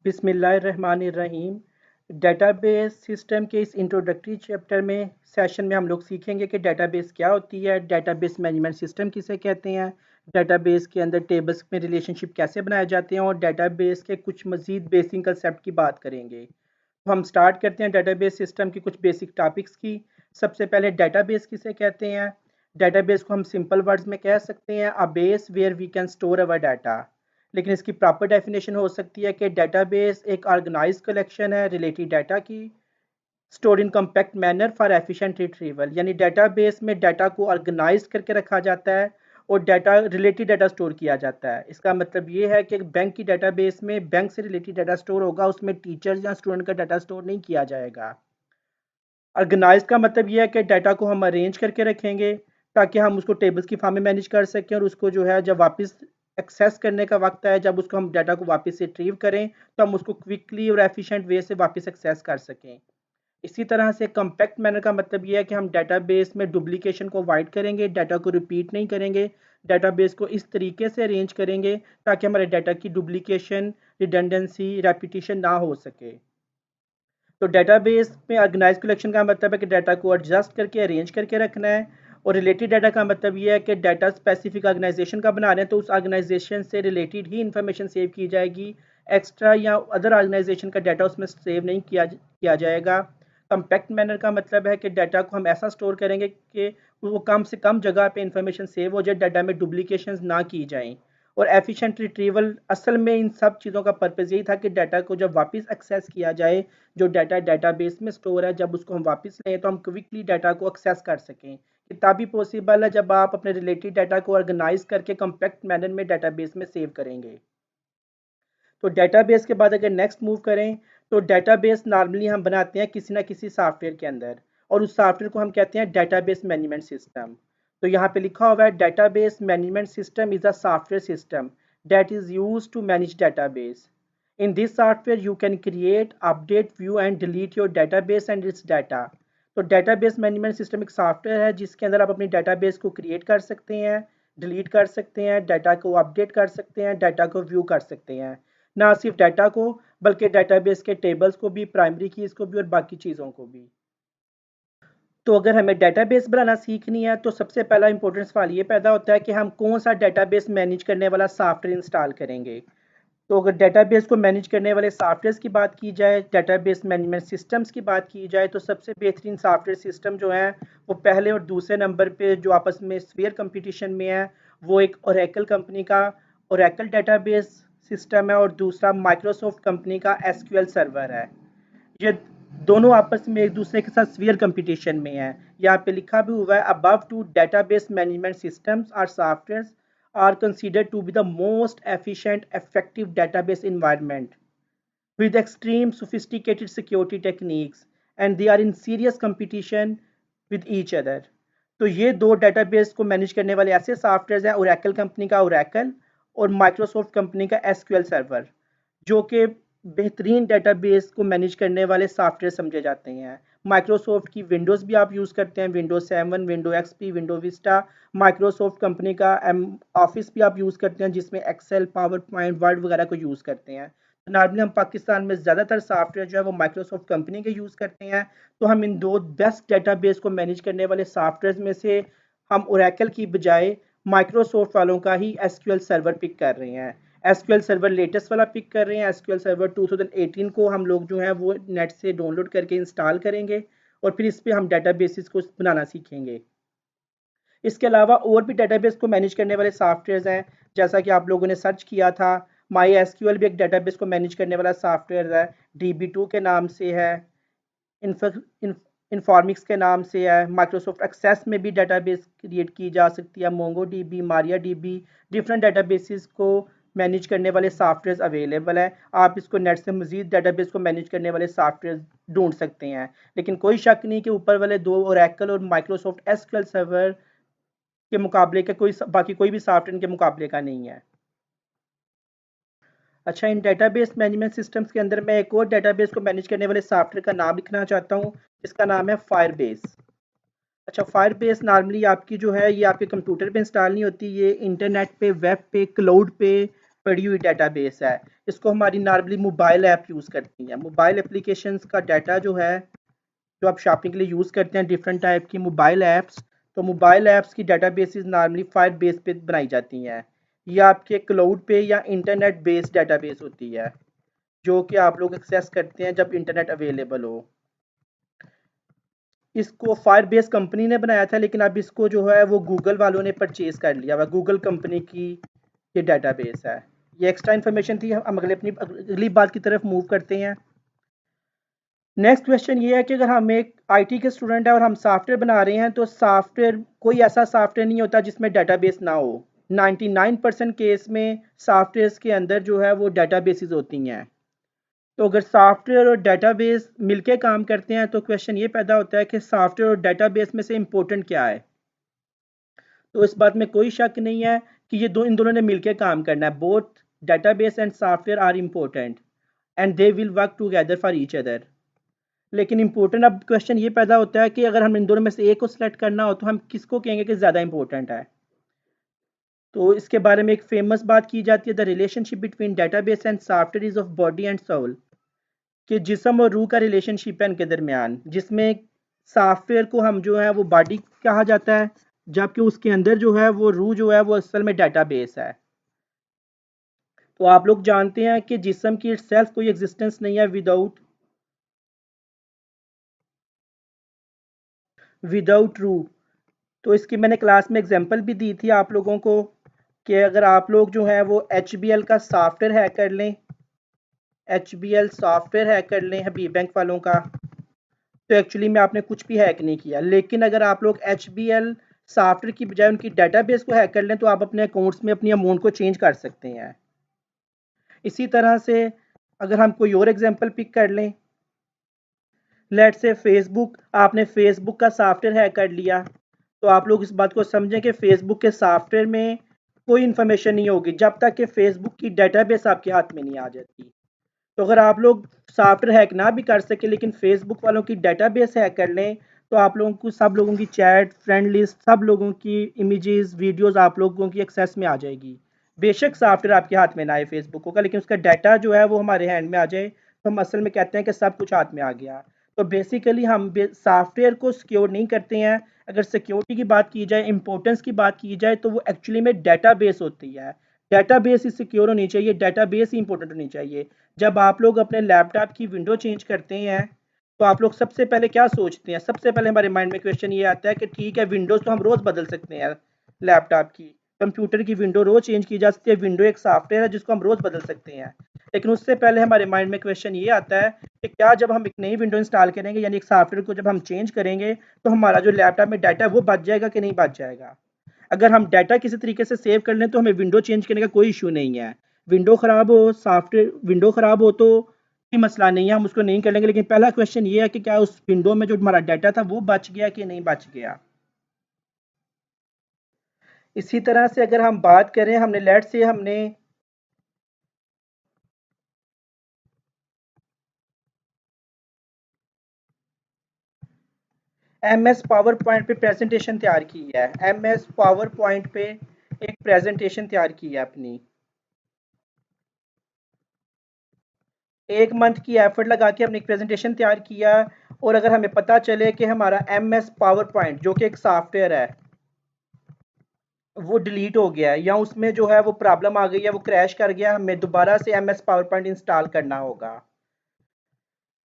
बिस्मिल्लाहिर्रहमानिर्रहीम। Database system के इस इंट्रोडक्टरी चैप्टर में सेशन में हम लोग सीखेंगे कि डेटाबेस क्या होती है, डेटाबेस मैनेजमेंट सिस्टम किसे कहते हैं, डेटाबेस के अंदर टेबल्स में रिलेशनशिप कैसे बनाए जाते हैं और डेटाबेस के कुछ मज़ीद बेसिक कंसेप्ट की बात करेंगे। तो हम स्टार्ट करते हैं डेटाबेस सिस्टम की कुछ बेसिक टॉपिक्स की। सबसे पहले डेटाबेस किसे कहते हैं। डेटाबेस को हम सिंपल वर्ड्स में कह सकते हैं a base where we can store our data. लेकिन इसकी प्रॉपर डेफिनेशन हो सकती है कि डेटाबेस एक ऑर्गेनाइज्ड कलेक्शन है रिलेटेड डाटा की, store in compact manner for efficient retrieval. यानी डेटाबेस में डाटा को ऑर्गेनाइज करके रखा जाता है और डाटा रिलेटेड डाटा स्टोर किया जाता है। इसका मतलब ये है कि बैंक की डाटाबेस में बैंक से रिलेटेड डाटा स्टोर होगा, उसमें टीचर्स या स्टूडेंट का डाटा स्टोर नहीं किया जाएगा। ऑर्गेनाइज का मतलब ये है कि डाटा को हम अरेंज करके रखेंगे ताकि हम उसको टेबल्स की फॉर्म में मैनेज कर सकें और उसको जो है जब वापस एक्सेस करने का वक्त है, जब उसको हम डाटा को वापस से रिट्रीव करें तो हम उसको क्विकली और एफिशिएंट वे से वापस एक्सेस कर सकें। इसी तरह से कम्पैक्ट मैनर का मतलब ये है कि हम डाटाबेस में डुप्लीकेशन को अवॉइड करेंगे, डाटा को रिपीट नहीं करेंगे, डाटाबेस को इस तरीके से अरेंज करेंगे ताकि हमारे डाटा की डुप्लीकेशन, रिडंडेंसी, रेपिटेशन ना हो सके। तो डेटाबेस में ऑर्गेनाइज कलेक्शन का मतलब है कि डाटा को एडजस्ट करके अरेंज करके रखना है, और रिलेटेड डाटा का मतलब ये है कि डाटा स्पेसिफिक ऑर्गेनाइजेशन का बना रहे हैं तो उस ऑर्गेनाइजेशन से रिलेटेड ही इंफॉर्मेशन सेव की जाएगी। एक्स्ट्रा या अदर ऑर्गेनाइजेशन का डाटा उसमें सेव नहीं किया जाएगा। कम्पैक्ट मैनर का मतलब है कि डाटा को हम ऐसा स्टोर करेंगे कि वो कम से कम जगह पे इंफॉर्मेशन सेव हो जाए, डाटा में डुप्लीकेशन ना की जाएँ। और एफिशिएंट रिट्रीवल, असल में इन सब चीज़ों का पर्पज़ यही था कि डाटा को जब वापस एक्सेस किया जाए, जो डाटा डेटाबेस में स्टोर है, जब उसको हम वापस लें तो हम क्विकली डाटा को एक्सेस कर सकें। ये तभी पॉसिबल है जब आप अपने रिलेटेड डाटा को ऑर्गेनाइज करके कम्पैक्ट मैनर में डाटाबेस में सेव करेंगे। तो डेटाबेस के बाद अगर नेक्स्ट मूव करें तो डेटाबेस नॉर्मली हम बनाते हैं किसी ना किसी सॉफ्टवेयर के अंदर, और उस सॉफ्टवेयर को हम कहते हैं डेटाबेस मैनेजमेंट सिस्टम। तो यहाँ पे लिखा हुआ है database management system is a software system that is use to manage database. In this software, you can create, update, view and delete your database and its data. तो database management system एक software है जिसके अंदर आप अपनी database को create कर सकते हैं, डिलीट कर सकते हैं, डाटा को अपडेट कर सकते हैं, डाटा को व्यू कर सकते हैं। ना सिर्फ डाटा को बल्कि डेटाबेस के टेबल्स को भी, प्राइमरी कीज़ को भी और बाकी चीज़ों को भी। तो अगर हमें डेटाबेस बनाना सीखनी है तो सबसे पहला इंपॉर्टेंट सवाल ये पैदा होता है कि हम कौन सा डेटाबेस मैनेज करने वाला सॉफ्टवेयर इंस्टॉल करेंगे। तो अगर डेटाबेस को मैनेज करने वाले सॉफ्टवेयर्स की बात की जाए, डेटाबेस मैनेजमेंट सिस्टम्स की बात की जाए, तो सबसे बेहतरीन सॉफ्टवेयर सिस्टम जो है वो पहले और दूसरे नंबर पे जो आपस में फेयर कंपटीशन में है, वो एक ओरेकल कंपनी का ओरेकल डेटाबेस सिस्टम है और दूसरा माइक्रोसॉफ्ट कंपनी का एसक्यूएल सर्वर है। ये दोनों आपस में एक दूसरे के साथ स्फीयर कंपटीशन में है। यहाँ पे लिखा भी हुआ है above two database management systems और softwares are considered to be the most efficient, effective database environment with extreme sophisticated security techniques, and they are in serious competition with each other. तो ये दो डेटाबेस को manage करने वाले ऐसे software हैं, Oracle company का ओरेकल और माइक्रोसॉफ्ट कंपनी का एसक्यूएल सर्वर, जो कि बेहतरीन डेटाबेस को मैनेज करने वाले सॉफ्टवेयर समझे जाते हैं। माइक्रोसॉफ्ट की विंडोज़ भी आप यूज़ करते हैं, Windows 7, window XP, window Vista. Microsoft company का एम ऑफिस भी आप यूज़ करते हैं जिसमें एक्सेल, पावर पॉइंट, वर्ड वगैरह को यूज़ करते हैं। नॉर्मली हम पाकिस्तान में ज़्यादातर सॉफ्टवेयर जो है वो माइक्रोसॉफ्ट कंपनी के यूज़ करते हैं। तो हम इन दो बेस्ट डेटाबेस को मैनेज करने वाले सॉफ्टवेयर में से हम ओरेकल की बजाय माइक्रोसॉफ्ट वालों का ही एसक्यूएल सर्वर पिक कर रहे हैं। एसक्यूएल सर्वर लेटेस्ट वाला पिक कर रहे हैं। एसक्यूएल सर्वर 2018 को हम लोग जो है वो नेट से डाउनलोड करके इंस्टॉल करेंगे और फिर इस पर हम डेटाबेसिस को बनाना सीखेंगे। इसके अलावा और भी डेटाबेस को मैनेज करने वाले सॉफ्टवेयर्स हैं, जैसा कि आप लोगों ने सर्च किया था। माई एसक्यूएल भी एक डेटाबेस को मैनेज करने वाला सॉफ्टवेयर है, DB2 के नाम से है, इन्फॉर्मिक्स के नाम से है। माइक्रोसॉफ्ट एक्सेस में भी डेटाबेस क्रिएट की जा सकती है, Mongo dB, Maria dB, different databases को मैनेज करने वाले सॉफ्टवेयर अवेलेबल है। आप इसको नेट से मजीद डेटाबेस को मैनेज करने वाले सॉफ्टवेयर ढूंढ सकते हैं। लेकिन कोई शक नहीं कि ऊपर वाले दो, ओरेकल और माइक्रोसॉफ्ट एसक्यूएल सर्वर के मुकाबले का बाकी कोई भी सॉफ्टवेयर इनके मुकाबले का नहीं है। अच्छा, इन डेटाबेस मैनेजमेंट सिस्टम्स के अंदर मैं एक और डेटाबेस को मैनेज करने वाले सॉफ्टवेयर का नाम लिखना चाहता हूँ, जिसका नाम है फायरबेस। अच्छा, फायरबेस नॉर्मली आपकी जो है ये आपके कंप्यूटर पे इंस्टॉल नहीं होती, ये इंटरनेट पे, वेब पे, क्लाउड पे पड़ी हुई डेटाबेस है। इसको हमारी नॉर्मली मोबाइल ऐप यूज़ करती हैं। मोबाइल एप्लीकेशंस का डाटा जो है, जो आप शॉपिंग के लिए यूज़ करते हैं डिफरेंट टाइप की मोबाइल ऐप्स, तो मोबाइल ऐप्स की डेटाबेसेस नॉर्मली फायरबेस पे बनाई जाती हैं। ये आपके क्लाउड पे या इंटरनेट बेस्ड डेटाबेस होती है, जो कि आप लोग एक्सेस करते हैं जब इंटरनेट अवेलेबल हो। इसको फायरबेस कंपनी ने बनाया था, लेकिन अब इसको जो है वो गूगल वालों ने परचेज कर लिया हुआ। गूगल कंपनी की ये डेटाबेस है। ये एक्स्ट्रा इन्फॉर्मेशन थी। हम अगली बात की तरफ मूव करते हैं। नेक्स्ट क्वेश्चन ये है कि अगर हम एक आईटी के स्टूडेंट हैं और हम सॉफ्टवेयर बना रहे हैं, तो सॉफ्टवेयर, कोई ऐसा सॉफ्टवेयर नहीं होता जिसमें डेटाबेस ना हो। 99% केस में सॉफ्टवेयर्स के अंदर जो है वो डेटाबेसेस होती हैं। तो अगर सॉफ्टवेयर और डेटाबेस मिलके काम करते हैं, तो क्वेश्चन ये पैदा होता है कि सॉफ्टवेयर और डेटाबेस में से इम्पोर्टेंट क्या है। तो इस बात में कोई शक नहीं है कि इन दोनों ने मिलके काम करना है। Both database and software are important and they will work together for each other. लेकिन इम्पोर्टेंट, अब क्वेश्चन ये पैदा होता है कि अगर हम इन दोनों में से एक को सिलेक्ट करना हो, तो हम किसको कहेंगे कि ज़्यादा इंपॉर्टेंट है। तो इसके बारे में एक फेमस बात की जाती है, the relationship between database and software is of body and soul, कि जिस्म और रूह का रिलेशनशिप है इनके दरमियान, जिसमें सॉफ्टवेयर को हम जो है वो बॉडी कहा जाता है, जबकि उसके अंदर जो है वो रूह जो है वो असल में डेटाबेस है। तो आप लोग जानते हैं कि जिस्म की इटसेल्फ कोई एग्जिस्टेंस नहीं है विदाउट रूह। तो इसकी मैंने क्लास में एग्जांपल भी दी थी आप लोगों को, कि अगर आप लोग जो है वो HBL का सॉफ्टवेयर हैक कर लें, HBL सॉफ्टवेयर हैक कर लें हबीब बैंक वालों का, तो एक्चुअली में आपने कुछ भी हैक नहीं किया। लेकिन अगर आप लोग HBL सॉफ्टवेयर की बजाय उनकी डेटाबेस को हैक कर लें, तो आप अपने अकाउंट्स में अपनी अमाउंट को चेंज कर सकते हैं। इसी तरह से अगर हम कोई और एग्जांपल पिक कर लें, लेट से फेसबुक, आपने फेसबुक का सॉफ्टवेयर हैक कर लिया, तो आप लोग इस बात को समझें कि फेसबुक के सॉफ्टवेयर में कोई इन्फॉर्मेशन नहीं होगी जब तक कि फेसबुक की डेटाबेस आपके हाथ में नहीं आ जाती। तो अगर आप लोग सॉफ्टवेयर हैक ना भी कर सके, लेकिन फेसबुक वालों की डेटाबेस हैक कर लें, तो आप लोगों को सब लोगों की चैट, फ्रेंड लिस्ट, सब लोगों की इमेजेस, वीडियोस आप लोगों की एक्सेस में आ जाएगी। बेशक सॉफ्टवेयर आपके हाथ में ना आए फेसबुक का, लेकिन उसका डाटा जो है वो हमारे हैंड में आ जाए, तो हम असल में कहते हैं कि सब कुछ हाथ में आ गया। तो बेसिकली हम सॉफ्टवेयर को सिक्योर नहीं करते हैं। अगर सिक्योरिटी की बात की जाए, इंपॉर्टेंस की बात की जाए, तो वो एक्चुअली में डेटाबेस होती है। डेटाबेस ही सिक्योर होनी चाहिए, डेटाबेस ही इंपॉर्टेंट होनी चाहिए। जब आप लोग अपने लैपटॉप की विंडो चेंज करते हैं, तो आप लोग सबसे पहले क्या सोचते हैं? सबसे पहले हमारे माइंड में क्वेश्चन ये आता है कि ठीक है, विंडोज़ तो हम रोज़ बदल सकते हैं, लैपटॉप की, कंप्यूटर की विंडो रोज़ चेंज की जा सकती है। विंडो एक सॉफ्टवेयर है जिसको हम रोज़ बदल सकते हैं। लेकिन उससे पहले हमारे माइंड में क्वेश्चन ये आता है कि क्या जब हम एक नई विंडो इंस्टॉल करेंगे, यानी एक सॉफ्टवेयर को जब हम चेंज करेंगे, तो हमारा जो लैपटॉप में डाटा है वो बच जाएगा कि नहीं बच जाएगा? अगर हम डाटा किसी तरीके से सेव कर लें, तो हमें विंडो चेंज करने का कोई इशू नहीं है। विंडो ख़राब हो, सॉफ्टवेयर विंडो ख़राब हो, तो कोई मसला नहीं है, हम उसको नहीं कर लेंगे। लेकिन पहला क्वेश्चन ये है कि क्या उस विंडो में जो हमारा डाटा था वो बच गया कि नहीं बच गया। इसी तरह से अगर हम बात करें, हमने लेट से हमने MS पावर पॉइंट पे प्रेजेंटेशन तैयार की है, MS पावर पॉइंट पे एक प्रेजेंटेशन तैयार की है अपनी, 1 मंथ की एफर्ट लगा के हमने एक प्रेजेंटेशन तैयार किया। और अगर हमें पता चले कि हमारा MS पावर पॉइंट जो कि एक सॉफ्टवेयर है वो डिलीट हो गया है, या उसमें जो है वो प्रॉब्लम आ गई है, वो क्रैश कर गया, हमें दोबारा से MS पावर पॉइंट इंस्टॉल करना होगा,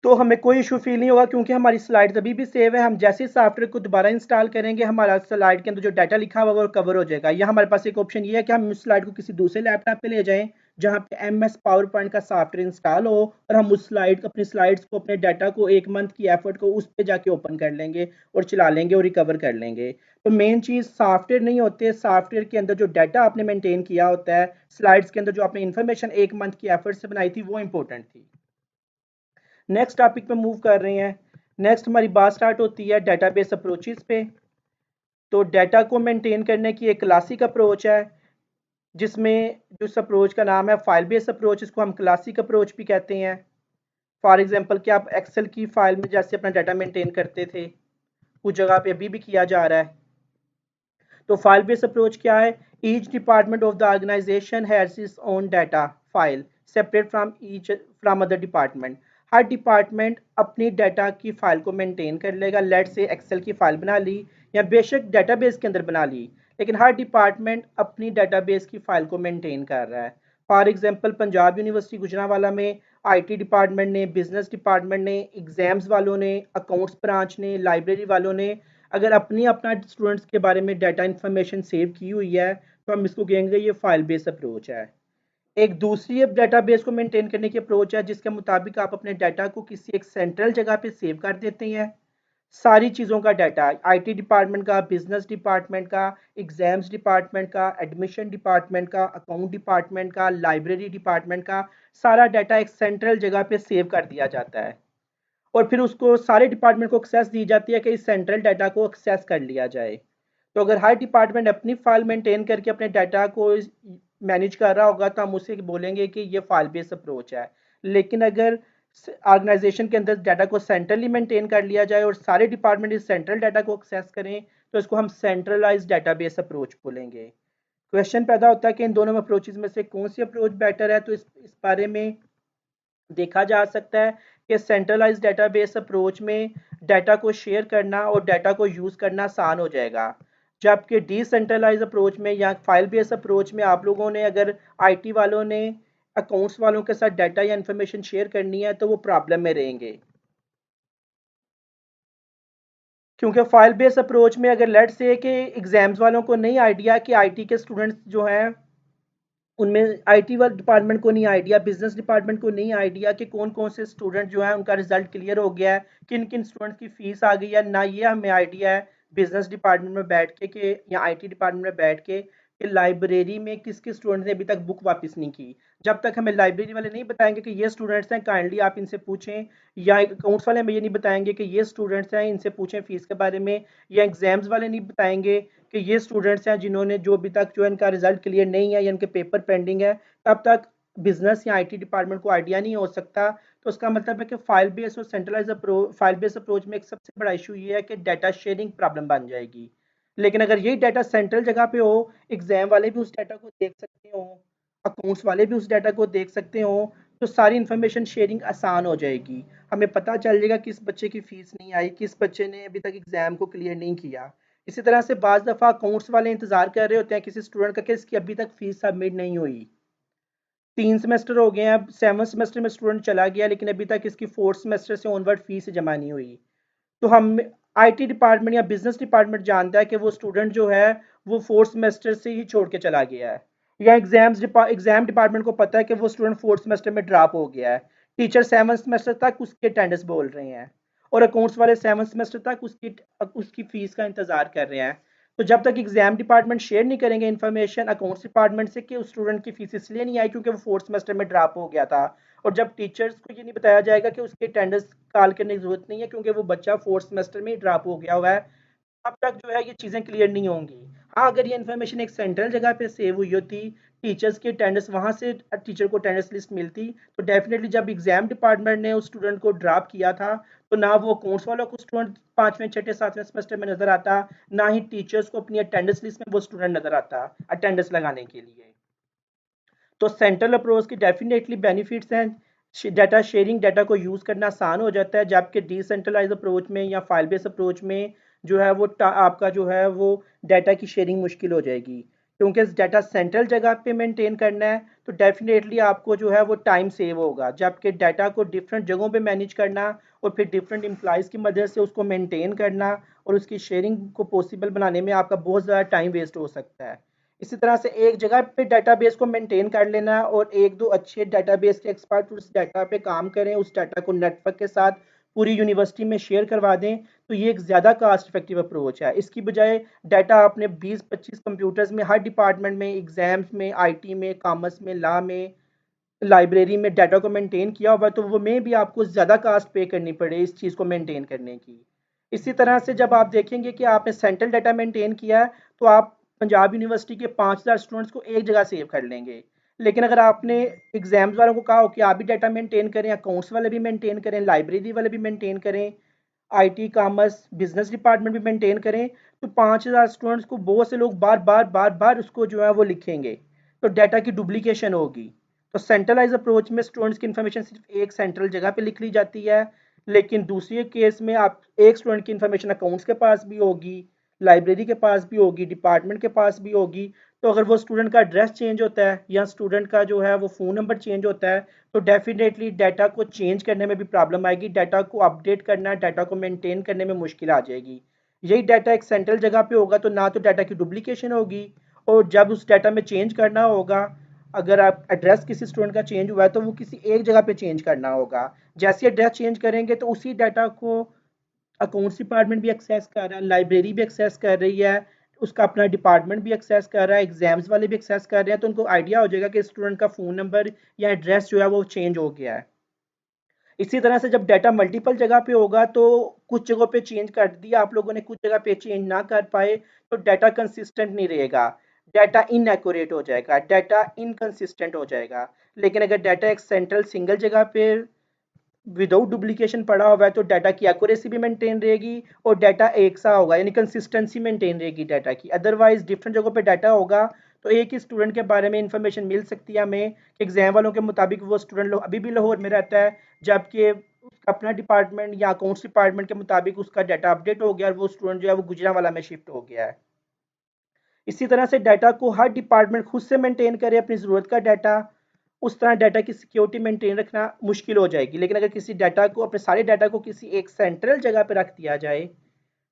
तो हमें कोई इशू फील नहीं होगा, क्योंकि हमारी स्लाइड्स अभी भी सेव है। हम जैसे ही सॉफ्टवेयर को दोबारा इंस्टॉल करेंगे, हमारा स्लाइड के अंदर जो डाटा लिखा हुआ है वो कवर हो जाएगा। या हमारे पास एक ऑप्शन ये है कि हम उस स्लाइड को किसी दूसरे लैपटॉप पे ले जाएं, जहाँ पे MS पावर पॉइंट का सॉफ्टवेयर इंस्टॉल हो, और हम उस स्लाइड अपनी स्लाइड्स को, अपने डाटा को, 1 मंथ की एफर्ट को उस पर जाके ओपन कर लेंगे और चला लेंगे और रिकवर कर लेंगे। तो मेन चीज़ सॉफ्टवेयर नहीं होते, सॉफ्टवेयर के अंदर जो डाटा आपने मेंटेन किया होता है, स्लाइड्स के अंदर जो आपने इन्फॉर्मेशन 1 मंथ की एफर्ट से बनाई थी, वो इंपॉर्टेंट थी। नेक्स्ट टॉपिक पे मूव कर रहे हैं। नेक्स्ट हमारी बात स्टार्ट होती है डेटाबेस अप्रोचेस पे। तो डाटा को मेंटेन करने की एक क्लासिक अप्रोच है, जिसमें जिस अप्रोच का नाम है फाइल बेस अप्रोच, इसको हम क्लासिक अप्रोच भी कहते हैं। फॉर एग्जांपल कि आप एक्सेल की फाइल में जैसे अपना डाटा मेंटेन करते थे, कुछ जगह पे अभी भी किया जा रहा है। तो फाइल बेस अप्रोच क्या है? Each department of the organization has its own data file separate from other department. Her department अपनी डाटा की फाइल को मेंटेन कर लेगा। लेट से एक्सेल की फाइल बना ली या बेशक डाटाबेस के अंदर बना ली, लेकिन हर डिपार्टमेंट अपनी डाटाबेस की फाइल को मेंटेन कर रहा है। For example Punjab university Gujranwala में आईटी डिपार्टमेंट ने, बिजनेस डिपार्टमेंट ने, एग्जाम्स वालों ने, अकाउंट्स ब्रांच ने, लाइब्रेरी वालों ने अगर अपना स्टूडेंट्स के बारे में डाटा इंफॉर्मेशन सेव की हुई है तो हम इसको कहेंगे ये फाइल बेस्ड अप्रोच है। एक दूसरी डाटाबेस को मेंटेन करने की अप्रोच है जिसके मुताबिक आप अपने डाटा को किसी एक सेंट्रल जगह पे सेव कर देते हैं। सारी चीज़ों का डाटा, आईटी डिपार्टमेंट का, बिजनेस डिपार्टमेंट का, एग्जाम्स डिपार्टमेंट का, एडमिशन डिपार्टमेंट का, अकाउंट डिपार्टमेंट का, लाइब्रेरी डिपार्टमेंट का, सारा डाटा एक सेंट्रल जगह पे सेव कर दिया जाता है और फिर उसको सारे डिपार्टमेंट को एक्सेस दी जाती है कि इस सेंट्रल डाटा को एक्सेस कर लिया जाए। तो अगर हर डिपार्टमेंट अपनी फाइल मेंटेन करके अपने डाटा को मैनेज कर रहा होगा तो हम उसे बोलेंगे कि ये फाइल बेस्ड अप्रोच है। लेकिन अगर ऑर्गेनाइजेशन के अंदर डाटा को सेंट्रली मेंटेन कर लिया जाए और सारे डिपार्टमेंट इस सेंट्रल डाटा को एक्सेस करें तो इसको हम सेंट्रलाइज डाटाबेस अप्रोच बोलेंगे। क्वेश्चन पैदा होता है कि इन दोनों अप्रोचेज में से कौन सी अप्रोच बेटर है, तो इस बारे में देखा जा सकता है कि सेंट्रलाइज डाटाबेस अप्रोच में डाटा को शेयर करना और डाटा को यूज़ करना आसान हो जाएगा, जबकि डिसेंट्रलाइज अप्रोच में या फाइल बेस्ड अप्रोच में आप लोगों ने अगर आईटी वालों ने अकाउंट्स वालों के साथ डाटा या इंफॉर्मेशन शेयर करनी है तो वो प्रॉब्लम में रहेंगे। क्योंकि फाइल बेस्ड अप्रोच में अगर लेट से कि एग्जाम्स वालों को नहीं आइडिया कि आईटी के स्टूडेंट्स जो हैं उनमें आईटी वाले डिपार्टमेंट को नहीं आइडिया, बिजनेस डिपार्टमेंट को नहीं आइडिया कि कौन कौन से स्टूडेंट जो है उनका रिजल्ट क्लियर हो गया है, किन किन स्टूडेंट्स की फीस आ गई है, ना ये हमें आइडिया है बिजनेस डिपार्टमेंट में बैठ के कि या आईटी डिपार्टमेंट में बैठ के कि लाइब्रेरी में किस किस स्टूडेंट ने अभी तक बुक वापस नहीं की। जब तक हमें लाइब्रेरी वाले नहीं बताएंगे कि ये स्टूडेंट्स हैं, काइंडली आप इनसे पूछें, या अकाउंट्स वाले हमें ये नहीं बताएंगे कि ये स्टूडेंट्स हैं, इनसे पूछें फीस के बारे में, या एग्जाम्स वाले नहीं बताएंगे कि ये स्टूडेंट्स हैं जिन्होंने जो अभी तक जो इनका रिजल्ट क्लियर नहीं है या इनके पेपर पेंडिंग है, तब तक बिजनेस या आईटी डिपार्टमेंट को आइडिया नहीं हो सकता। तो उसका मतलब है कि फाइल बेस्ड और centralize approach, file based approach में एक सबसे बड़ा इशू ये है कि डाटा शेयरिंग प्रॉब्लम बन जाएगी। लेकिन अगर यही डाटा सेंट्रल जगह पे हो, एग्जाम वाले भी उस डाटा को देख सकते हो, अकाउंट्स वाले भी उस डाटा को देख सकते हो, तो सारी इंफॉर्मेशन शेयरिंग आसान हो जाएगी। हमें पता चल जाएगा किस बच्चे की फीस नहीं आई, किस बच्चे ने अभी तक एग्जाम को क्लियर नहीं किया। इसी तरह से बाज़ दफ़ा अकाउंट्स वाले इंतज़ार कर रहे होते हैं किसी स्टूडेंट का कि इसकी अभी तक फीस सबमिट नहीं हुई, 3 सेमेस्टर हो गए हैं, अब 7 सेमेस्टर में स्टूडेंट चला गया लेकिन अभी तक इसकी 4th सेमेस्टर से ऑनवर्ड फीस जमा नहीं हुई। तो हम आईटी डिपार्टमेंट या बिजनेस डिपार्टमेंट जानता है कि वो स्टूडेंट जो है वो 4th सेमेस्टर से ही छोड़ के चला गया है, या एग्जाम डिपार्टमेंट को पता है कि वो स्टूडेंट 4th सेमेस्टर में ड्रॉप हो गया है। टीचर 7th सेमेस्टर तक उसके अटेंडेंस बोल रहे हैं और अकाउंट्स वाले 7th सेमेस्टर तक उसकी फीस का इंतजार कर रहे हैं। तो जब तक एग्जाम डिपार्टमेंट शेयर नहीं करेंगे इन्फॉर्मेशन अकाउंट्स डिपार्टमेंट से कि उस स्टूडेंट की फीस इसलिए नहीं आई क्योंकि वो 4th सेमेस्टर में ड्रॉप हो गया था, और जब टीचर्स को ये नहीं बताया जाएगा कि उसकी अटेंडेंस कॉल करने की जरूरत नहीं है क्योंकि वो बच्चा 4th सेमेस्टर में ही ड्रॉप हो गया हुआ है, अब तक जो है ये चीज़ें क्लियर नहीं होंगी। हाँ, अगर ये इन्फॉर्मेशन एक सेंट्रल जगह पे सेव हुई होती, टीचर्स की अटेंडेंस वहाँ से टीचर को अटेंडेंस लिस्ट मिलती, तो डेफिनेटली जब एग्जाम डिपार्टमेंट ने उस स्टूडेंट को ड्रॉप किया था तो ना वो अकाउंट्स वालों को स्टूडेंट 5वें 6वें 7वें सेमेस्टर में नजर आता, ना ही टीचर्स को अपनी अटेंडेंस लिस्ट में वो स्टूडेंट नजर आता अटेंडेंस लगाने के लिए। तो सेंट्रल अप्रोच की डेफिनेटली बेनिफिट्स हैं, डाटा शेयरिंग, डाटा को यूज़ करना आसान हो जाता है, जबकि डिसेंट्रलाइज अप्रोच में या फाइल बेस्ड अप्रोच में जो है वो आपका जो है वो डाटा की शेयरिंग मुश्किल हो जाएगी, क्योंकि डाटा सेंट्रल जगह पे मेंटेन करना है तो डेफिनेटली आपको जो है वो टाइम सेव होगा, जबकि डाटा को डिफरेंट जगहों पे मैनेज करना और फिर डिफरेंट एम्प्लॉयज़ की मदद से उसको मेंटेन करना और उसकी शेयरिंग को पॉसिबल बनाने में आपका बहुत ज़्यादा टाइम वेस्ट हो सकता है। इसी तरह से एक जगह पे डाटाबेस को मेंटेन कर लेना और एक दो अच्छे डाटाबेस के एक्सपर्ट उस डाटा पे काम करें, उस डाटा को नेटवर्क के साथ पूरी यूनिवर्सिटी में शेयर करवा दें, तो ये एक ज़्यादा कास्ट इफेक्टिव अप्रोच है। इसकी बजाय डाटा आपने 20-25 कंप्यूटर्स में हर डिपार्टमेंट में, एग्जाम्स में, आईटी में, कॉमर्स में, लॉ में, लाइब्रेरी में डाटा को मेंटेन किया हुआ तो वो में भी आपको ज़्यादा कास्ट पे करनी पड़े इस चीज़ को मेंटेन करने की। इसी तरह से जब आप देखेंगे कि आपने सेंट्रल डाटा मेंटेन किया है तो आप पंजाब यूनिवर्सिटी के 5,000 स्टूडेंट्स को एक जगह सेव कर लेंगे। लेकिन अगर आपने एग्जाम्स वालों को कहा हो कि आप भी डाटा मेंटेन करें, अकाउंट्स वाले भी मेंटेन करें, लाइब्रेरी वाले भी मेंटेन करें, आईटी, कॉमर्स, बिजनेस डिपार्टमेंट भी मेंटेन करें, तो 5,000 स्टूडेंट्स को बहुत से लोग बार बार बार बार उसको जो है वो लिखेंगे, तो डाटा की डुप्लीकेशन होगी। तो सेंट्रलाइज अप्रोच में स्टूडेंट्स की इन्फॉर्मेशन सिर्फ एक सेंट्रल जगह पे लिख ली जाती है, लेकिन दूसरे केस में आप एक स्टूडेंट की इन्फॉर्मेशन अकाउंट्स के पास भी होगी, लाइब्रेरी के पास भी होगी, डिपार्टमेंट के पास भी होगी। तो अगर वो स्टूडेंट का एड्रेस चेंज होता है या स्टूडेंट का जो है वो फ़ोन नंबर चेंज होता है, तो डेफिनेटली डाटा को चेंज करने में भी प्रॉब्लम आएगी, डाटा को अपडेट करना, डाटा को मेंटेन करने में मुश्किल आ जाएगी। यही डाटा एक सेंट्रल जगह पे होगा तो ना तो डाटा की डुप्लीकेशन होगी, और जब उस डाटा में चेंज करना होगा, अगर आप एड्रेस किसी स्टूडेंट का चेंज हुआ है तो वो किसी एक जगह पे चेंज करना होगा। जैसे एड्रेस चेंज करेंगे तो उसी डाटा को अकाउंट्स डिपार्टमेंट भी एक्सेस कर रहा है, लाइब्रेरी भी एक्सेस कर रही है, उसका अपना डिपार्टमेंट भी एक्सेस कर रहा है, एग्जाम्स वाले भी एक्सेस कर रहे हैं, तो उनको आइडिया हो जाएगा कि स्टूडेंट का फ़ोन नंबर या एड्रेस जो है वो चेंज हो गया है। इसी तरह से जब डाटा मल्टीपल जगह पे होगा तो कुछ जगहों पे चेंज कर दिया आप लोगों ने, कुछ जगह पे चेंज ना कर पाए, तो डाटा कंसिस्टेंट नहीं रहेगा, डाटा इनएक्यूरेट हो जाएगा, डाटा इनकंसिस्टेंट हो जाएगा। लेकिन अगर डाटा एक सेंट्रल सिंगल जगह पे विदाउट डुप्लीकेशन पड़ा हुआ है तो डाटा की एक्यूरेसी भी मेंटेन रहेगी और डाटा एक सा होगा, यानी कंसिस्टेंसी मेंटेन रहेगी डाटा की। अदरवाइज डिफरेंट जगहों पे डाटा होगा तो एक ही स्टूडेंट के बारे में इंफॉर्मेशन मिल सकती है हमें कि एग्जाम वालों के मुताबिक वो स्टूडेंट अभी भी लाहौर में रहता है, जबकि उसका अपना डिपार्टमेंट या अकाउंट्स डिपार्टमेंट के मुताबिक उसका डाटा अपडेट हो गया और वो स्टूडेंट जो है वो गुजरांवाला में शिफ्ट हो गया है। इसी तरह से डाटा को हर डिपार्टमेंट खुद से मेंटेन करे अपनी ज़रूरत का डाटा, उस तरह डाटा की सिक्योरिटी मेंटेन रखना मुश्किल हो जाएगी। लेकिन अगर किसी डाटा को, अपने सारे डाटा को किसी एक सेंट्रल जगह पर रख दिया जाए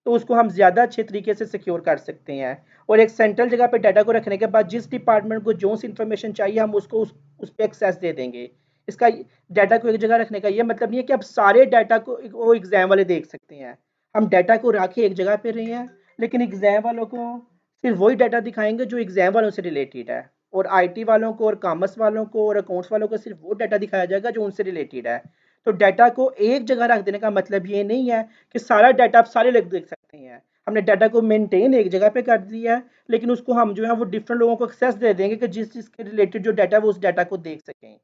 तो उसको हम ज़्यादा अच्छे तरीके से सिक्योर कर सकते हैं। और एक सेंट्रल जगह पे डाटा को रखने के बाद जिस डिपार्टमेंट को जो सी इन्फॉर्मेशन चाहिए हम उसको उस पर एक्सेस दे देंगे। इसका डाटा को एक जगह रखने का ये मतलब नहीं है कि अब सारे डाटा को वो एग्जाम वाले देख सकते हैं। हम डाटा को रखे एक जगह पे रहे हैं, लेकिन एग्जाम वालों को सिर्फ वही डाटा दिखाएंगे जो एग्जाम वालों से रिलेटेड है, और आईटी वालों को और कॉमर्स वालों को और अकाउंट्स वालों को सिर्फ वो डाटा दिखाया जाएगा जो उनसे रिलेटेड है। तो डाटा को एक जगह रख देने का मतलब ये नहीं है कि सारा डाटा आप सारे लोग देख सकते हैं। हमने डाटा को मेंटेन एक जगह पे कर दिया है, लेकिन उसको हम जो है वो डिफरेंट लोगों को एक्सेस दे देंगे कि जिस जिसके रिलेटेड जो डाटा है वो उस डाटा को देख सकें।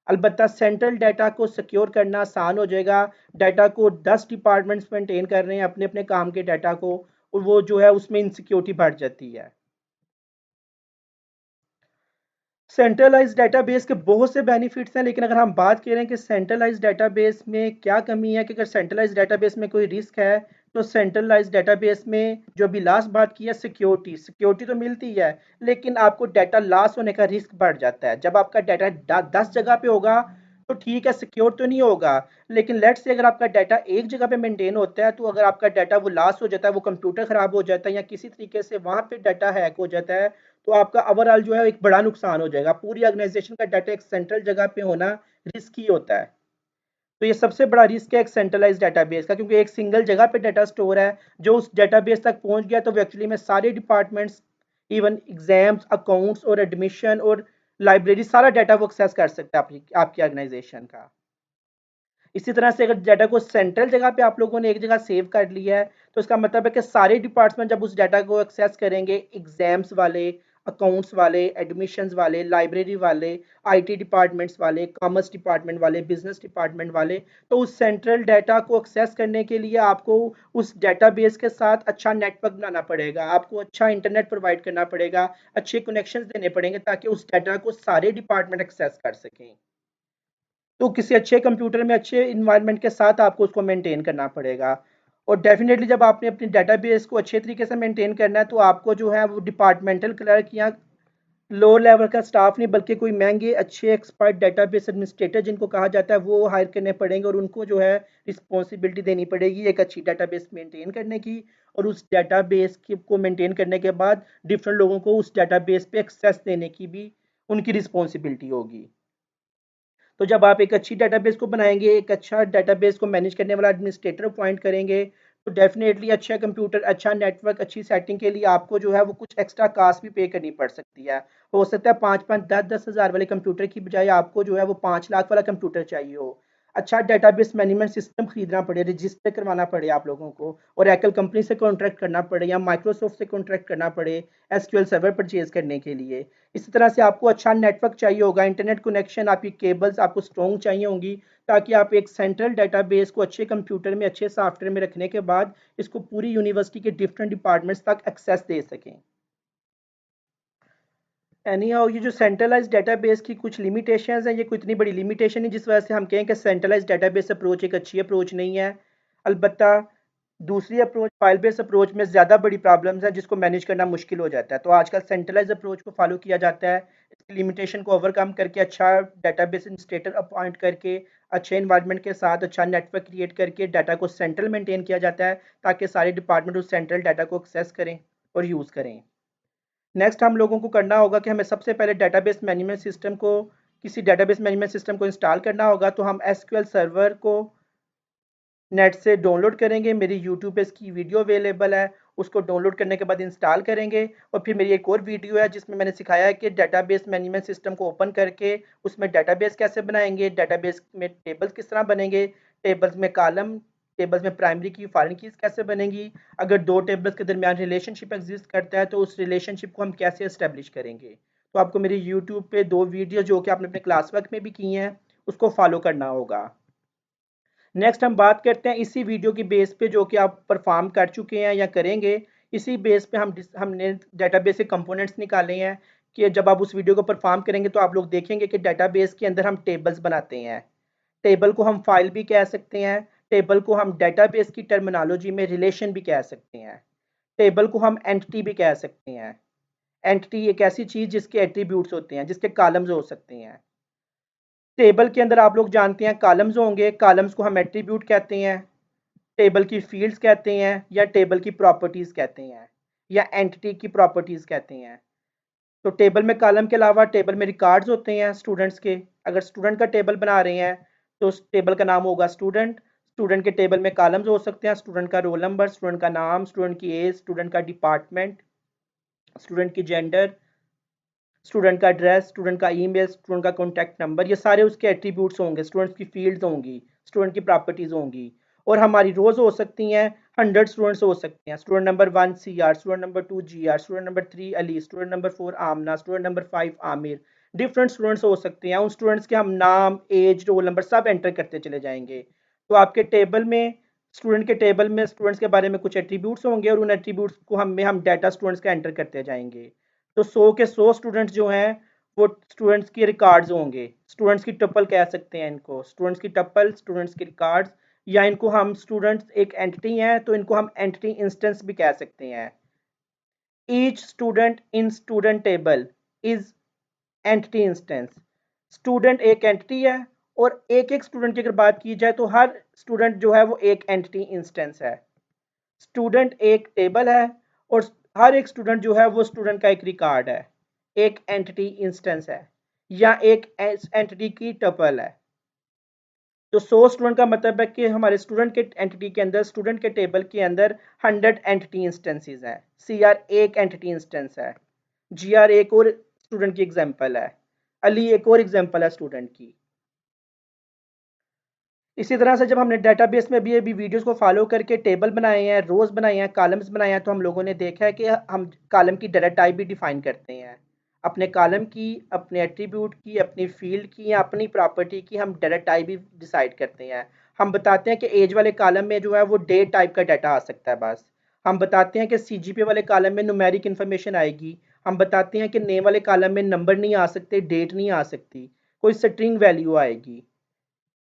अलबत्ता सेंट्रल डाटा को सिक्योर करना आसान हो जाएगा। डाटा को 10 डिपार्टमेंट्स मेंटेन कर रहे हैं अपने अपने काम के डाटा को, और वो जो है उसमें इनसिक्योरिटी बढ़ जाती है। सेंट्रलाइज्ड डेटाबेस के बहुत से बेनिफिट्स हैं, लेकिन अगर हम बात करें कि सेंट्रलाइज्ड डेटाबेस में क्या कमी है, कि अगर सेंट्रलाइज्ड डेटाबेस में कोई रिस्क है, तो सेंट्रलाइज्ड डेटाबेस में जो अभी लास्ट बात की है, सिक्योरिटी, सिक्योरिटी तो मिलती है, लेकिन आपको डाटा लॉस होने का रिस्क बढ़ जाता है। जब आपका डाटा 10 जगह पे होगा तो ठीक है, सिक्योर तो नहीं होगा, लेकिन लेट्स से अगर आपका डाटा एक जगह पे मेंटेन होता है, तो अगर आपका डाटा वो लॉस हो जाता है, वो कंप्यूटर खराब हो जाता है या किसी तरीके से वहां पे डाटा हैक हो जाता है, तो आपका ओवरऑल जो है एक बड़ा नुकसान हो जाएगा। पूरी ऑर्गेनाइजेशन का डाटा एक सेंट्रल जगह पे होना रिस्की होता है। तो ये सबसे बड़ा रिस्क है एक सेंट्रलाइज डाटाबेस का, क्योंकि एक सिंगल जगह पे डाटा स्टोर है, जो उस डाटाबेस तक पहुंच गया तो एक्चुअली में सारे डिपार्टमेंट्स, इवन एग्जाम्स, अकाउंट्स और एडमिशन और लाइब्रेरी, सारा डाटा वो एक्सेस कर सकता है आपकी ऑर्गेनाइजेशन का। इसी तरह से अगर डाटा को सेंट्रल जगह पे आप लोगों ने एक जगह सेव कर लिया है, तो इसका मतलब है कि सारे डिपार्टमेंट जब उस डाटा को एक्सेस करेंगे, एग्जाम्स वाले, अकाउंट्स वाले, एडमिशन्स वाले, लाइब्रेरी वाले, आईटी डिपार्टमेंट्स वाले, कॉमर्स डिपार्टमेंट वाले, बिजनेस डिपार्टमेंट वाले, तो उस सेंट्रल डाटा को एक्सेस करने के लिए आपको उस डाटाबेस के साथ अच्छा नेटवर्क बनाना पड़ेगा, आपको अच्छा इंटरनेट प्रोवाइड करना पड़ेगा, अच्छे कनेक्शंस देने पड़ेंगे ताकि उस डाटा को सारे डिपार्टमेंट एक्सेस कर सकें। तो किसी अच्छे कंप्यूटर में अच्छे इन्वायरमेंट के साथ आपको उसको मेंटेन करना पड़ेगा। और डेफिनेटली जब आपने अपनी डाटाबेस को अच्छे तरीके से मेंटेन करना है तो आपको जो है वो डिपार्टमेंटल क्लर्क या लोअर लेवल का स्टाफ नहीं, बल्कि कोई महंगे अच्छे एक्सपर्ट डेटाबेस एडमिनिस्ट्रेटर जिनको कहा जाता है वो हायर करने पड़ेंगे, और उनको जो है रिस्पॉन्सिबिलिटी देनी पड़ेगी एक अच्छी डाटाबेस मेंटेन करने की। और उस डाटाबेस को मेंटेन करने के बाद डिफरेंट लोगों को उस डाटाबेस पे एक्सेस देने की भी उनकी रिस्पॉन्सिबिलिटी होगी। तो जब आप एक अच्छी डेटाबेस को बनाएंगे, एक अच्छा डेटाबेस को मैनेज करने वाला एडमिनिस्ट्रेटर अपॉइंट करेंगे, तो डेफिनेटली अच्छा कंप्यूटर, अच्छा नेटवर्क, अच्छी सेटिंग के लिए आपको जो है वो कुछ एक्स्ट्रा कास्ट भी पे करनी पड़ सकती है। हो सकता है 5-5, 10-10 हज़ार वाले कंप्यूटर की बजाय आपको जो है वो 5 लाख वाला कंप्यूटर चाहिए हो। अच्छा डेटाबेस मैनेजमेंट सिस्टम खरीदना पड़े, रजिस्टर करवाना पड़े आप लोगों को, और एकल कंपनी से कॉन्ट्रैक्ट करना पड़े या माइक्रोसॉफ्ट से कॉन्ट्रैक्ट करना पड़े एसक्यूएल सर्वर परचेज करने के लिए। इसी तरह से आपको अच्छा नेटवर्क चाहिए होगा, इंटरनेट कनेक्शन, आपकी केबल्स आपको स्ट्रॉन्ग चाहिए होंगी, ताकि आप एक सेंट्रल डेटाबेस को अच्छे कंप्यूटर में अच्छे सॉफ्टवेयर में रखने के बाद इसको पूरी यूनिवर्सिटी के डिफरेंट डिपार्टमेंट्स तक एक्सेस दे सकें। एनी हाउ ये जो सेंट्रलाइज डेटाबेस की कुछ लिमिटेशंस हैं, ये कोई इतनी बड़ी लिमिटेशन है जिस वजह से हम कहें कि सेंट्रलाइज डेटाबेस अप्रोच एक अच्छी अप्रोच नहीं है। अलबत्ता दूसरी अप्रोच फाइल बेस अप्रोच में ज़्यादा बड़ी प्रॉब्लम्स हैं जिसको मैनेज करना मुश्किल हो जाता है, तो आजकल सेंट्रलाइज अप्रोच को फॉलो किया जाता है। इसकी लिमिटेशन को ओवरकम करके अच्छा डेटाबेस इंस्टेटर अपॉइंट करके अच्छे इन्वायरमेंट के साथ अच्छा नेटवर्क क्रिएट करके डाटा को सेंट्रल मेंटेन किया जाता है, ताकि सारे डिपार्टमेंट उस सेंट्रल डाटा को एक्सेस करें और यूज़ करें। नेक्स्ट हम लोगों को करना होगा कि हमें सबसे पहले डेटाबेस मैनेजमेंट सिस्टम को, किसी डेटाबेस मैनेजमेंट सिस्टम को इंस्टॉल करना होगा, तो हम एसक्यूएल सर्वर को नेट से डाउनलोड करेंगे। मेरी यूट्यूब पे इसकी वीडियो अवेलेबल है, उसको डाउनलोड करने के बाद इंस्टॉल करेंगे। और फिर मेरी एक और वीडियो है जिसमें मैंने सिखाया है कि डेटाबेस मैनेजमेंट सिस्टम को ओपन करके उसमें डेटाबेस कैसे बनाएंगे, डेटाबेस में टेबल्स किस तरह बनेंगे, टेबल्स में कॉलम, टेबल्स में प्राइमरी की फॉरेन कीज कैसे बनेंगी, अगर दो टेबल्स के दरमियान रिलेशनशिप एग्जिस्ट करता है तो उस रिलेशनशिप को हम कैसे इस्टेब्लिश करेंगे। तो आपको मेरी यूट्यूब पे 2 वीडियो जो कि आपने अपने क्लास वर्क में भी की हैं उसको फॉलो करना होगा। नेक्स्ट हम बात करते हैं इसी वीडियो की बेस पे जो कि आप परफॉर्म कर चुके हैं या करेंगे। इसी बेस पे हमने डेटाबेस के कंपोनेंट्स निकाले हैं कि जब आप उस वीडियो को परफॉर्म करेंगे तो आप लोग देखेंगे कि डेटाबेस के अंदर हम टेबल्स बनाते हैं। टेबल को हम फाइल भी कह सकते हैं, टेबल को हम डेटाबेस की टर्मिनोलॉजी में रिलेशन भी कह सकते हैं, टेबल को हम एंटिटी भी कह सकते हैं। एंटिटी एक ऐसी चीज़ जिसके एट्रीब्यूट्स होते हैं, जिसके कॉलम्स हो सकते हैं। टेबल के अंदर आप लोग जानते हैं कॉलम्स होंगे, कॉलम्स को हम एट्रीब्यूट कहते हैं, टेबल की फील्ड्स कहते हैं, या टेबल की प्रॉपर्टीज़ कहते हैं, या एंटिटी की प्रॉपर्टीज़ कहते हैं। तो टेबल में कॉलम के अलावा टेबल में रिकॉर्ड्स होते हैं स्टूडेंट्स के। अगर स्टूडेंट का टेबल बना रहे हैं तो उस टेबल का नाम होगा स्टूडेंट। स्टूडेंट के टेबल में कॉलम्स हो सकते हैं, स्टूडेंट का रोल नंबर, स्टूडेंट का नाम, स्टूडेंट की एज, स्टूडेंट का डिपार्टमेंट, स्टूडेंट की जेंडर, स्टूडेंट का एड्रेस, स्टूडेंट का ईमेल, स्टूडेंट का कॉन्टैक्ट नंबर, ये सारे उसके एट्रीब्यूट्स होंगे, स्टूडेंट्स की फील्ड्स होंगी, स्टूडेंट की प्रॉपर्टीज़ होंगी। और हमारी रोज़ हो सकती हैं, 100 स्टूडेंट्स हो सकते हैं। Student number 1 CR, student number 2 GR, student number 3 Ali, student number 4 Amna, student number 5 Aamir. Different students हो सकते हैं, उन स्टूडेंट्स के हम नाम, एज, रोल नंबर सब एंटर करते चले जाएंगे। तो आपके टेबल में, स्टूडेंट के टेबल में स्टूडेंट्स के बारे में कुछ एट्रीब्यूट्स होंगे और उन एट्रीब्यूट्स को हम डाटा स्टूडेंट्स का एंटर करते जाएंगे। तो 100 के 100 स्टूडेंट्स जो हैं वो स्टूडेंट्स के रिकॉर्ड्स होंगे, स्टूडेंट्स की टपल कह सकते हैं इनको, स्टूडेंट्स की टपल, स्टूडेंट्स के रिकॉर्ड्स, या इनको हम स्टूडेंट्स एक एंटिटी हैं तो इनको हम एंटिटी इंस्टेंस भी कह सकते हैं। Each student in student table is entity instance. Student एक एंटिटी है और एक एक स्टूडेंट की अगर बात की जाए तो हर स्टूडेंट जो है वो एक एंटिटी इंस्टेंस है। स्टूडेंट एक टेबल है और हर एक स्टूडेंट जो है वो स्टूडेंट का एक रिकॉर्ड है, एक एंटिटी इंस्टेंस है, या एक एंटिटी की टपल है। तो 100 स्टूडेंट का मतलब है कि हमारे स्टूडेंट के एंटिटी के अंदर, स्टूडेंट के टेबल के अंदर 100 एंटिटी इंस्टेंसेस हैं। CR एक एंटिटी इंस्टेंस है, GR एक और स्टूडेंट की एग्जांपल है, अली एक और एग्जांपल है स्टूडेंट की। इसी तरह से जब हमने डेटाबेस में भी अभी वीडियोस को फॉलो करके टेबल बनाए हैं, रोज बनाए हैं, कॉलम्स बनाए हैं, तो हम लोगों ने देखा है कि हम कॉलम की डाटा टाइप भी डिफाइन करते हैं। अपने कॉलम की, अपने एट्रीब्यूट की, अपनी फील्ड की या अपनी प्रॉपर्टी की हम डाटा टाइप भी डिसाइड करते हैं। हम बताते हैं कि एज वाले कॉलम में जो है वो डेट टाइप का डाटा आ सकता है बस। हम बताते हैं कि CGP वाले कॉलम में न्यूमेरिक इन्फॉर्मेशन आएगी। हम बताते हैं कि नेम वाले कॉलम में नंबर नहीं आ सकते, डेट नहीं आ सकती, कोई स्ट्रिंग वैल्यू आएगी।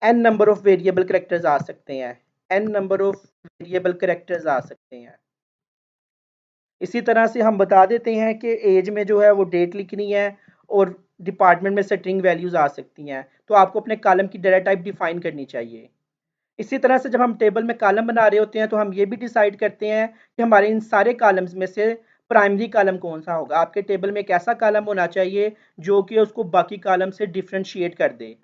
n number of variable characters आ सकते हैं, n number of variable characters आ सकते हैं। इसी तरह से हम बता देते हैं कि एज में जो है वो डेट लिखनी है और डिपार्टमेंट में स्ट्रिंग वैल्यूज आ सकती हैं। तो आपको अपने कॉलम की डाटा टाइप डिफाइन करनी चाहिए। इसी तरह से जब हम टेबल में कॉलम बना रहे होते हैं तो हम ये भी डिसाइड करते हैं कि हमारे इन सारे कॉलम्स में से प्राइमरी कॉलम कौन सा होगा। आपके टेबल में एक ऐसा कॉलम होना चाहिए जो कि उसको बाकी कॉलम से डिफ्रेंशिएट कर दे।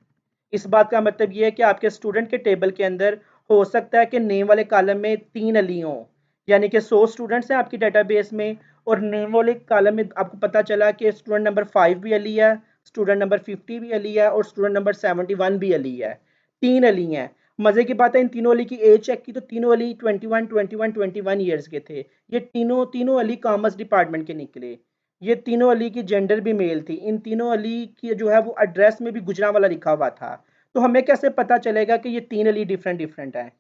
इस बात का मतलब ये है कि आपके स्टूडेंट के टेबल के अंदर हो सकता है कि नेम वाले कॉलम में 3 अली हों, यानी कि 100 स्टूडेंट्स हैं आपकी डेटाबेस में, और नेम वाले कॉलम में आपको पता चला कि स्टूडेंट नंबर 5 भी अली है, स्टूडेंट नंबर 50 भी अली है और स्टूडेंट नंबर 71 भी अली है। 3 अली हैं। मजे की बात है, इन तीनों अली की एज चेक की तो तीनों अली 21 ईयर्स के थे। ये तीनों तीनों अली कॉमर्स डिपार्टमेंट के निकले। ये तीनों अली की जेंडर भी मेल थी। इन तीनों अली की जो है वो एड्रेस में भी गुजरांवाला लिखा हुआ था। तो हमें कैसे पता चलेगा कि ये तीन अली डिफरेंट डिफरेंट है?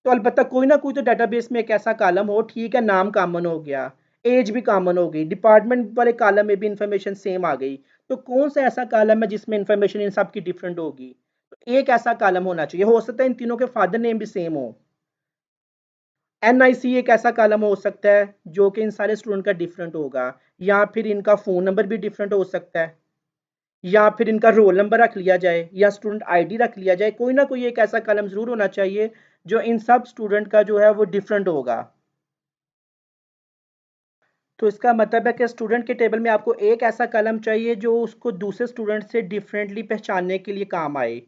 तो अलबत्ता कोई ना कोई तो डेटाबेस में एक ऐसा कॉलम हो, ठीक है, नाम कॉमन हो गया, एज भी कॉमन हो गई, डिपार्टमेंट वाले कॉलम में भी इंफॉर्मेशन सेम आ गई। तो कौन सा ऐसा कॉलम है जिसमें इंफॉर्मेशन इन सब की डिफरेंट होगी? तो एक ऐसा कॉलम होना चाहिए। हो सकता है इन तीनों के फादर नेम भी सेम हो। NIC एक ऐसा कॉलम हो सकता है जो कि इन सारे स्टूडेंट का डिफरेंट होगा, या फिर इनका फ़ोन नंबर भी डिफरेंट हो सकता है, या फिर इनका रोल नंबर रख लिया जाए, या स्टूडेंट आईडी रख लिया जाए। कोई ना कोई एक ऐसा कॉलम ज़रूर होना चाहिए जो इन सब स्टूडेंट का जो है वो डिफरेंट होगा। तो इसका मतलब है कि स्टूडेंट के टेबल में आपको एक ऐसा कॉलम चाहिए जो उसको दूसरे स्टूडेंट से डिफरेंटली पहचानने के लिए काम आए।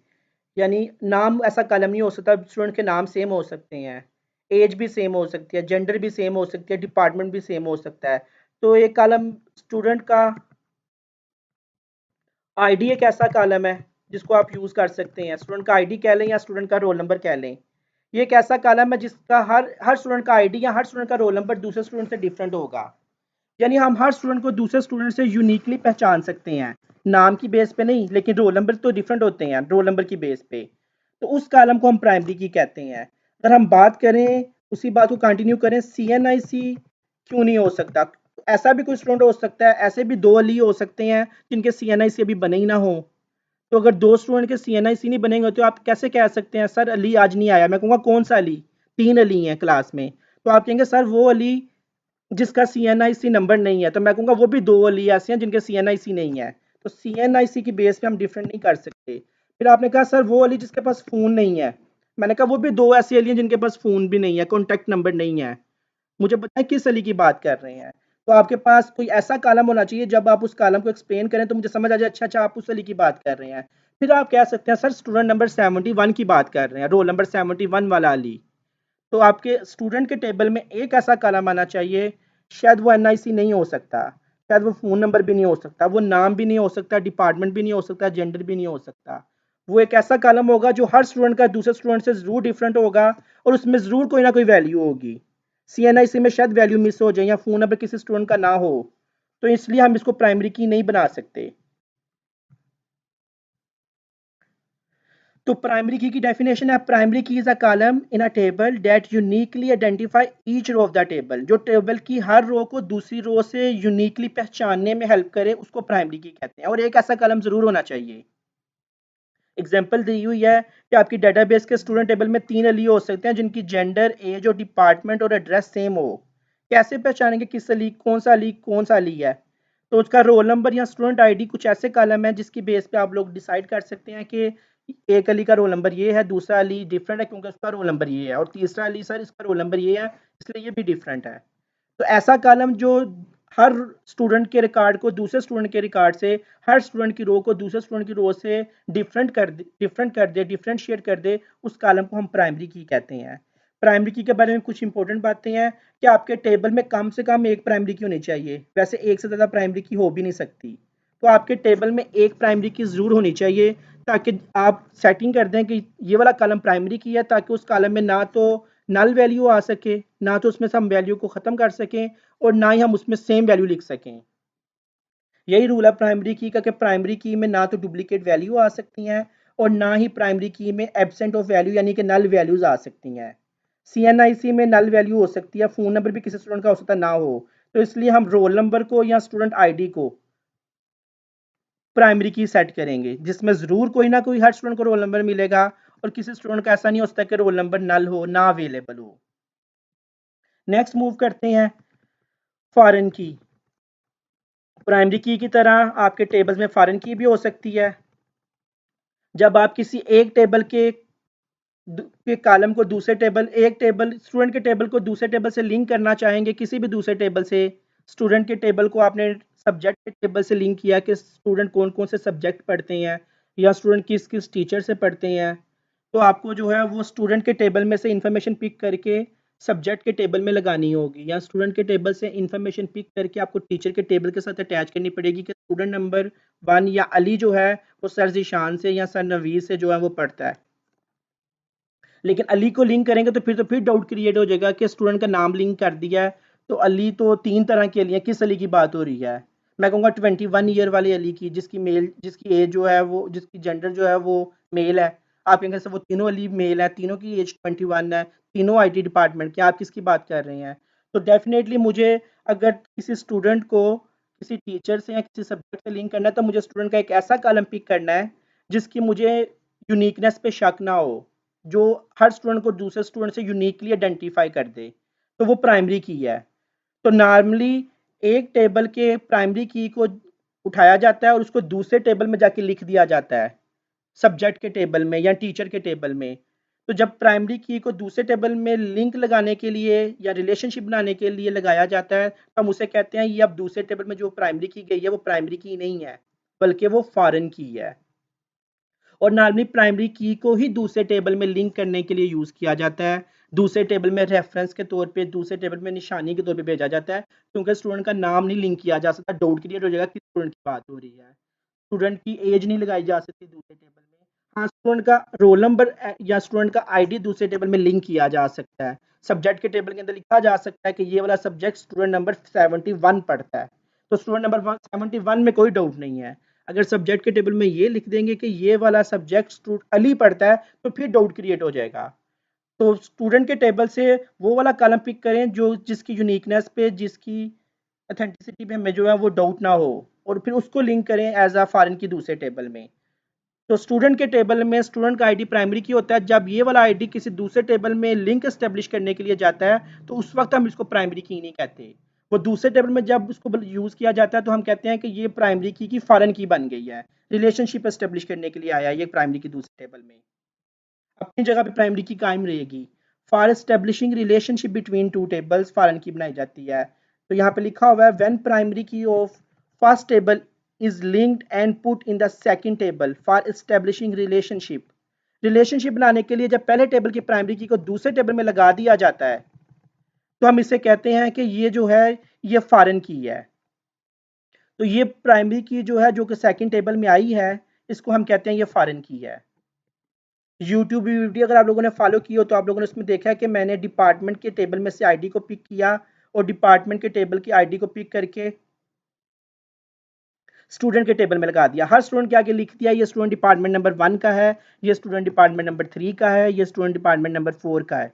यानी नाम ऐसा कॉलम नहीं हो सकता, स्टूडेंट के नाम सेम हो सकते हैं, एज भी सेम हो सकती है, जेंडर भी सेम हो सकती है, डिपार्टमेंट भी सेम हो सकता है। तो एक कॉलम स्टूडेंट का आईडी एक ऐसा कॉलम है जिसको आप यूज़ कर सकते हैं। स्टूडेंट का आईडी कह लें या स्टूडेंट का रोल नंबर कह लें। ये एक ऐसा कॉलम है जिसका हर हर स्टूडेंट का आईडी या हर स्टूडेंट का रोल नंबर दूसरे स्टूडेंट से डिफरेंट होगा। यानी हम हर स्टूडेंट को दूसरे स्टूडेंट से यूनिकली पहचान सकते हैं, नाम की बेस पे नहीं, लेकिन रोल नंबर तो डिफरेंट होते हैं रोल नंबर की बेस पे। तो उस कॉलम को हम प्राइमरी की कहते हैं। अगर हम बात करें, उसी बात को कंटिन्यू करें, CNIC क्यों नहीं हो सकता? ऐसा भी कोई स्टूडेंट हो सकता है, ऐसे भी दो अली हो सकते हैं जिनके CNIC अभी बने ही ना हो। तो अगर दो स्टूडेंट के CNIC नहीं बनेंगे तो आप कैसे कह सकते हैं सर अली आज नहीं आया? मैं कहूँगा कौन सा अली? तीन अली हैं क्लास में। तो आप कहेंगे सर वो अली जिसका CNIC नंबर नहीं है। तो मैं कहूँगा वो भी दो अली ऐसे हैं जिनके CNIC नहीं है। तो CNIC की बेस पे हम डिफरेंट नहीं कर सकते। फिर आपने कहा सर वो अली जिसके पास फ़ोन नहीं है। मैंने कहा वो भी दो ऐसे अली हैं जिनके पास फ़ोन भी नहीं है, कॉन्टैक्ट नंबर नहीं है। मुझे बताएं किस अली की बात कर रहे हैं? तो आपके पास कोई ऐसा कॉलम होना चाहिए, जब आप उस कॉलम को एक्सप्लेन करें तो मुझे समझ आ जाए अच्छा अच्छा आप उस अली की बात कर रहे हैं। फिर आप कह सकते हैं सर स्टूडेंट नंबर 71 की बात कर रहे हैं, रोल नंबर 71 वाला अली। तो आपके स्टूडेंट के टेबल में एक ऐसा कॉलम आना चाहिए। शायद वो NIC नहीं हो सकता, शायद वो फ़ोन नंबर भी नहीं हो सकता, वो नाम भी नहीं हो सकता, डिपार्टमेंट भी नहीं हो सकता, जेंडर भी नहीं हो सकता। वो एक ऐसा कॉलम होगा जो हर स्टूडेंट का दूसरे स्टूडेंट से ज़रूर डिफरेंट होगा, और उसमें ज़रूर कोई ना कोई वैल्यू होगी। CNIC में शायद वैल्यू मिस हो जाए या फ़ोन नंबर किसी स्टूडेंट का ना हो, तो इसलिए हम इसको प्राइमरी की नहीं बना सकते। तो प्राइमरी की डेफिनेशन है, primary key is a column in a table that uniquely identify each row of the table. जो टेबल की हर रो को दूसरी रो से यूनिकली पहचानने में हेल्प करे उसको प्राइमरी की कहते हैं, और एक ऐसा कॉलम जरूर होना चाहिए। एग्जाम्पल दी हुई है कि आपकी डेटाबेस के स्टूडेंट टेबल में तीन अली हो सकते हैं जिनकी जेंडर, एज और डिपार्टमेंट और एड्रेस सेम हो। कैसे पहचानेंगे किस अली कौन सा अली है? तो उसका रोल नंबर या स्टूडेंट आईडी कुछ ऐसे कॉलम है जिसकी बेस पे आप लोग डिसाइड कर सकते हैं कि एक अली का रोल नंबर ये है, दूसरा अली डिफरेंट है क्योंकि उसका रोल नंबर ये है, और तीसरा अली सर इसका रोल नंबर ये है इसलिए ये भी डिफरेंट है। तो ऐसा कॉलम जो हर स्टूडेंट के रिकॉर्ड को दूसरे स्टूडेंट के रिकॉर्ड से, हर स्टूडेंट की रो को दूसरे स्टूडेंट की रो से डिफरेंशिएट कर दे, उस कॉलम को हम प्राइमरी की कहते हैं। प्राइमरी की के बारे में कुछ इंपॉर्टेंट बातें हैं कि आपके टेबल में कम से कम एक प्राइमरी की होनी चाहिए, वैसे एक से ज़्यादा प्राइमरी की हो भी नहीं सकती। तो आपके टेबल में एक प्राइमरी की ज़रूर होनी चाहिए, ताकि आप सेटिंग कर दें कि ये वाला कॉलम प्राइमरी की है, ताकि उस कॉलम में ना तो नल वैल्यू आ सके, ना तो उसमें से हम वैल्यू को ख़त्म कर सकें, और ना ही हम उसमें सेम वैल्यू लिख सकें। यही रूल है प्राइमरी की का कि प्राइमरी की में ना तो डुप्लीकेट वैल्यू आ सकती हैं, और ना ही प्राइमरी की में एब्सेंट ऑफ वैल्यू यानी कि नल वैल्यूज आ सकती हैं। CNIC में नल वैल्यू हो सकती है, फ़ोन नंबर भी किसी स्टूडेंट का हो सकता ना हो। तो इसलिए हम रोल नंबर को या स्टूडेंट आईडी को प्राइमरी की सेट करेंगे, जिसमें ज़रूर कोई ना कोई हर स्टूडेंट को रोल नंबर मिलेगा, और किसी स्टूडेंट का ऐसा नहीं हो सकता कि रोल नंबर नल हो, ना अवेलेबल हो। नेक्स्ट मूव करते हैं फॉरेन की। प्राइमरी की तरह आपके टेबल्स में फॉरेन की भी हो सकती है। जब आप किसी एक टेबल के कॉलम को दूसरे टेबल एक टेबल स्टूडेंट के टेबल को दूसरे टेबल से लिंक करना चाहेंगे, किसी भी दूसरे टेबल से स्टूडेंट के टेबल को आपने सब्जेक्ट के टेबल से लिंक किया कि स्टूडेंट कौन कौन से सब्जेक्ट पढ़ते हैं, या स्टूडेंट किस किस टीचर से पढ़ते हैं, तो आपको जो है वो स्टूडेंट के टेबल में से इंफॉर्मेशन पिक करके सब्जेक्ट के टेबल में लगानी होगी, या स्टूडेंट के टेबल से इंफॉर्मेशन पिक करके आपको टीचर के टेबल के साथ अटैच करनी पड़ेगी कि स्टूडेंट नंबर 1 या अली जो है वो सर जीशान से या सर नवीद से जो है वो पढ़ता है। लेकिन अली को लिंक करेंगे तो फिर डाउट क्रिएट हो जाएगा कि स्टूडेंट का नाम लिंक कर दिया है, तो अली तो 3 तरह के अली हैं, किस अली की बात हो रही है? मैं कहूँगा 21 ईयर वाले अली की, जिसकी एज जो है वो, जिसकी जेंडर जो है वो मेल है। आप कहेंगे सर वो तीनों अली मेल है, तीनों की एज 21 है, तीनों आईटी डिपार्टमेंट के, आप किसकी बात कर रहे हैं? तो डेफिनेटली मुझे, अगर किसी स्टूडेंट को किसी टीचर से या किसी सब्जेक्ट से लिंक करना है, तो मुझे स्टूडेंट का एक ऐसा कॉलम पिक करना है जिसकी मुझे यूनिकनेस पे शक ना हो, जो हर स्टूडेंट को दूसरे स्टूडेंट से यूनिकली आइडेंटिफाई कर दे, तो वो प्राइमरी की है। तो नॉर्मली एक टेबल के प्राइमरी की को उठाया जाता है और उसको दूसरे टेबल में जाके लिख दिया जाता है, सब्जेक्ट के टेबल में या टीचर के टेबल में। तो जब प्राइमरी की को दूसरे टेबल में लिंक लगाने के लिए या रिलेशनशिप बनाने के लिए लगाया जाता है, तो हम उसे कहते हैं ये अब दूसरे टेबल में जो प्राइमरी की गई है वो प्राइमरी की नहीं है, बल्कि वो फॉरेन की है। और नॉर्मली प्राइमरी की को ही दूसरे टेबल में लिंक करने के लिए यूज़ किया जाता है, दूसरे टेबल में रेफरेंस के तौर पे, दूसरे टेबल में निशानी के तौर पे भेजा जाता है, क्योंकि स्टूडेंट का नाम नहीं लिंक किया जा सकता, डाउट क्रिएट हो जाएगा किस स्टूडेंट की बात हो रही है। स्टूडेंट की एज नहीं लगाई जा सकती दूसरे टेबल में। हाँ, स्टूडेंट का रोल नंबर या स्टूडेंट का आईडी दूसरे टेबल में लिंक किया जा सकता है। सब्जेक्ट के टेबल के अंदर लिखा जा सकता है कि ये वाला सब्जेक्ट स्टूडेंट नंबर 71 पढ़ता है, तो स्टूडेंट नंबर 71 में कोई डाउट नहीं है। अगर सब्जेक्ट के टेबल में ये लिख देंगे कि ये वाला सब्जेक्ट अली पढ़ता है, तो फिर डाउट क्रिएट हो जाएगा। तो स्टूडेंट के टेबल से वो वाला कॉलम पिक करें जो जिसकी यूनिकनेस पे, जिसकी ऑथेंटिसिटी पे हमें जो है वो डाउट ना हो, और फिर उसको लिंक करें एज अ फॉरेन की दूसरे टेबल में। तो स्टूडेंट के टेबल में स्टूडेंट का आईडी प्राइमरी की होता है, जब ये वाला आईडी किसी दूसरे टेबल में लिंक एस्टेब्लिश करने के लिए जाता है, तो उस वक्त हम इसको प्राइमरी की नहीं कहते। वो दूसरे टेबल में जब उसको यूज़ किया जाता है, तो हम कहते हैं कि ये प्राइमरी की फॉरेन की बन गई है, रिलेशनशिप एस्टेब्लिश करने के लिए आया है ये प्राइमरी की दूसरे टेबल में, अपनी जगह पे प्राइमरी की कायम रहेगी। For establishing relationship between two tables foreign की बनाई जाती है। तो यहाँ पे लिखा हुआ है व्हेन प्राइमरी की of first table is linked and put in the second table for establishing relationship. Relationship बनाने के लिए जब पहले टेबल की प्राइमरी की को दूसरे टेबल में लगा दिया जाता है, तो हम इसे कहते हैं कि ये जो है ये फॉरेन की है। तो ये प्राइमरी की जो है, जो कि सेकंड टेबल में आई है, इसको हम कहते हैं ये फॉरेन की है। यूट्यूब वीडियो अगर आप लोगों ने फॉलो की हो, तो आप लोगों ने उसमें देखा है कि मैंने डिपार्टमेंट के टेबल में से आईडी को पिक किया और डिपार्टमेंट के टेबल की आईडी को पिक करके स्टूडेंट के टेबल में लगा दिया। हर स्टूडेंट के आगे लिख दिया ये स्टूडेंट डिपार्टमेंट नंबर 1 का है, ये स्टूडेंट डिपार्टमेंट नंबर 3 का है, ये स्टूडेंट डिपार्टमेंट नंबर 4 का है।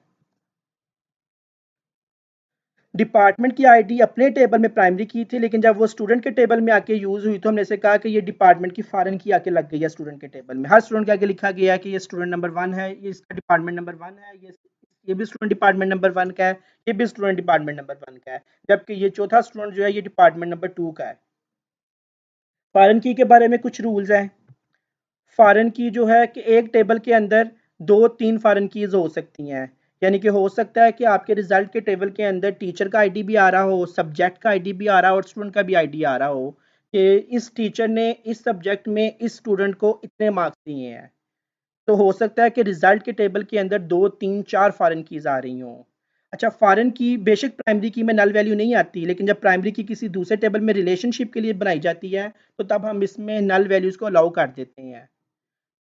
डिपार्टमेंट की आईडी अपने टेबल में प्राइमरी की थी, लेकिन जब वो स्टूडेंट के टेबल में आके यूज हुई, तो हमने इसे कहा कि ये डिपार्टमेंट की फॉरेन की आके लग गई है स्टूडेंट के टेबल में। हर स्टूडेंट के आगे लिखा गया है कि ये स्टूडेंट नंबर 1 है, ये इसका डिपार्टमेंट नंबर 1 है, ये भी स्टूडेंट डिपार्टमेंट नंबर 1 का है, ये भी स्टूडेंट डिपार्टमेंट नंबर 1 का है, जबकि ये चौथा स्टूडेंट जो है ये डिपार्टमेंट नंबर 2 का है। फॉरेन की के बारे में कुछ रूल्स हैं। फॉरेन की जो है कि एक टेबल के अंदर 2-3 फॉरेन कीज हो सकती हैं। यानी कि हो सकता है कि आपके रिजल्ट के टेबल के अंदर टीचर का आईडी भी आ रहा हो, सब्जेक्ट का आईडी भी आ रहा हो और स्टूडेंट का भी आईडी आ रहा हो कि इस टीचर ने इस सब्जेक्ट में इस स्टूडेंट को इतने मार्क्स दिए हैं। तो हो सकता है कि रिजल्ट के टेबल के अंदर 2-3-4 फॉरेन कीज आ रही हों। अच्छा, फॉरेन की बेशक प्राइमरी की में नल वैल्यू नहीं आती, लेकिन जब प्राइमरी की किसी दूसरे टेबल में रिलेशनशिप के लिए बनाई जाती है, तो तब हम इसमें नल वैल्यूज़ को अलाउ कर देते हैं।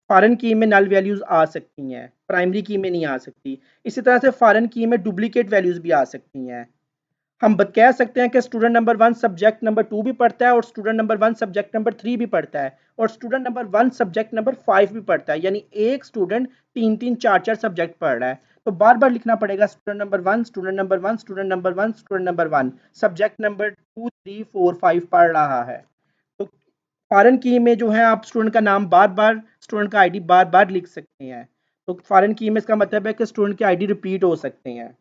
फॉरेन की में नल वैल्यूज़ आ सकती हैं, प्राइमरी की में नहीं आ सकती। इसी तरह से फॉरेन की में डुप्लीकेट वैल्यूज़ भी आ सकती हैं। हम कह सकते हैं कि स्टूडेंट नंबर 1 सब्जेक्ट नंबर 2 भी पढ़ता है और स्टूडेंट नंबर 1 सब्जेक्ट नंबर 3 भी पढ़ता है और स्टूडेंट नंबर 1 सब्जेक्ट नंबर 5 भी पढ़ता है। यानी एक स्टूडेंट 3-3 4-4 सब्जेक्ट पढ़ रहा है। तो बार बार लिखना पड़ेगा student number 1, student number 1, student number 1, student number 1, subject number 2, 3, 4, 5 पढ़ रहा है। तो फॉरेन की में जो है आप स्टूडेंट का नाम बार बार, स्टूडेंट का आईडी बार बार लिख सकते हैं। तो फॉरेन की में इसका मतलब है कि स्टूडेंट के आईडी रिपीट हो सकते हैं।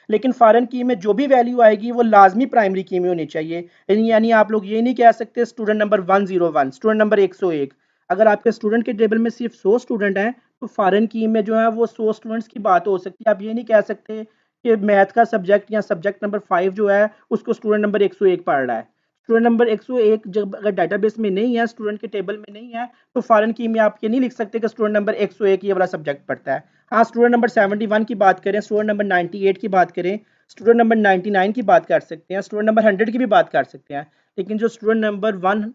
लेकिन फॉरेन की में जो भी वैल्यू आएगी वो लाजमी प्राइमरी की में होनी चाहिए। यानी आप लोग ये नहीं कह सकते स्टूडेंट नंबर 101, स्टूडेंट नंबर 101। अगर आपके स्टूडेंट के टेबल में सिर्फ 100 स्टूडेंट हैं, तो फॉरेन की में जो है वो 100 स्टूडेंट्स की बात हो सकती है। आप ये नहीं कह सकते कि मैथ का सब्जेक्ट या सब्जेक्ट नंबर 5 जो है उसको स्टूडेंट नंबर 101 पढ़ रहा है। स्टूडेंट नंबर 101 जब अगर डाटाबेस में नहीं है, स्टूडेंट के टेबल में नहीं है, तो फॉरेन की में आप ये नहीं लिख सकते कि स्टूडेंट नंबर 101 ये वाला सब्जेक्ट पढ़ता है। हाँ, स्टूडेंट नंबर 71 की बात करें, स्टूडेंट नंबर 98 की बात करें, स्टूडेंट नंबर 99 की बात कर सकते हैं, स्टूडेंट नंबर 100 की भी बात कर सकते हैं। लेकिन जो स्टूडेंट नंबर 1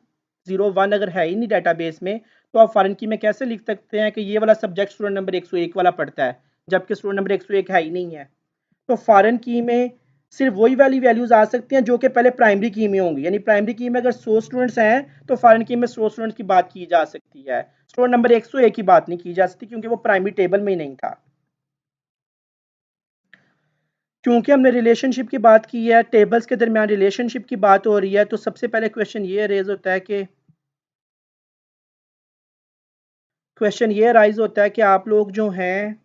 01 अगर है ही नहीं डाटाबेस में, तो आप फॉरेन की में कैसे लिख सकते हैं कि ये वाला सब्जेक्ट स्टूडेंट नंबर 101 वाला पढ़ता है, जबकि स्टूडेंट नंबर 101 है ही नहीं है। तो फॉरेन की में सिर्फ वही वाली वैल्यूज आ सकती हैं जो कि पहले प्राइमरी की में होंगी, यानी प्राइमरी की में अगर 100 स्टूडेंट्स हैं तो फॉरेन की में 100 स्टूडेंट्स की बात की जा सकती है, स्टूडेंट नंबर 101 की बात नहीं की जा सकती क्योंकि वो प्राइमरी टेबल में ही नहीं था। क्योंकि हमने रिलेशनशिप की बात की है, टेबल्स के दरमियान रिलेशनशिप की बात हो रही है, तो सबसे पहले क्वेश्चन ये राइज होता है कि आप लोग जो हैं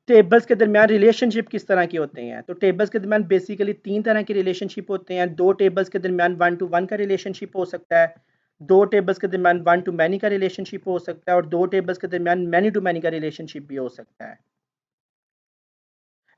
टेबल्स के दरमियान रिलेशनशिप किस तरह के होते हैं। तो टेबल्स के दरमियान बेसिकली तीन तरह के रिलेशनशिप होते हैं। दो टेबल्स के दरमियान 1 to 1 का रिलेशनशिप हो सकता है, दो टेबल्स के दरमियान 1 to मैनी का रिलेशनशिप हो सकता है, और दो टेबल्स के दरमियान मैनी टू मैनी का रिलेशनशिप भी हो सकता है।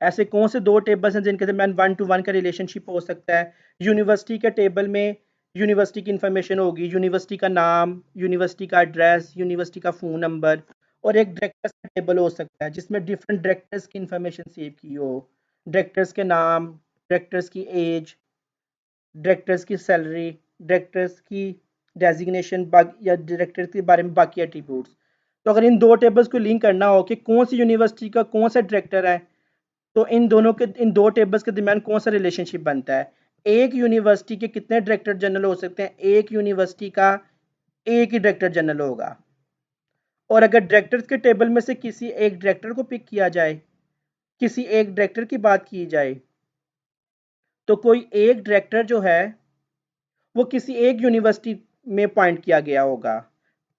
ऐसे कौन से दो टेबल्स हैं जिनके दरमियान 1 to 1 का रिलेशनशिप हो सकता है। यूनिवर्सिटी के टेबल में यूनिवर्सिटी की इंफॉर्मेशन होगी, यूनिवर्सिटी का नाम, यूनिवर्सिटी का एड्रेस, यूनिवर्सिटी का फ़ोन नंबर, और एक डायरेक्टर्स का टेबल हो सकता है जिसमें डिफरेंट डायरेक्टर्स की इंफॉर्मेशन सेव की हो, डायरेक्टर्स के नाम, डायरेक्टर्स की एज, डायरेक्टर्स की सैलरी, डायरेक्टर्स की डेजिग्नेशन या डायरेक्टर्स के बारे में बाकी एट्रीब्यूट्स। तो अगर इन दो टेबल्स को लिंक करना हो कि कौन सी यूनिवर्सिटी का कौन सा डायरेक्टर है, तो इन दो टेबल्स के दरमियान कौन सा रिलेशनशिप बनता है। एक यूनिवर्सिटी के कितने डायरेक्टर जनरल हो सकते हैं, एक यूनिवर्सिटी का एक ही डायरेक्टर जनरल होगा। और अगर डायरेक्टर्स के टेबल में से किसी एक डायरेक्टर को पिक किया जाए, किसी एक डायरेक्टर की बात की जाए, तो कोई एक डायरेक्टर जो है वो किसी एक यूनिवर्सिटी में पॉइंट किया गया होगा।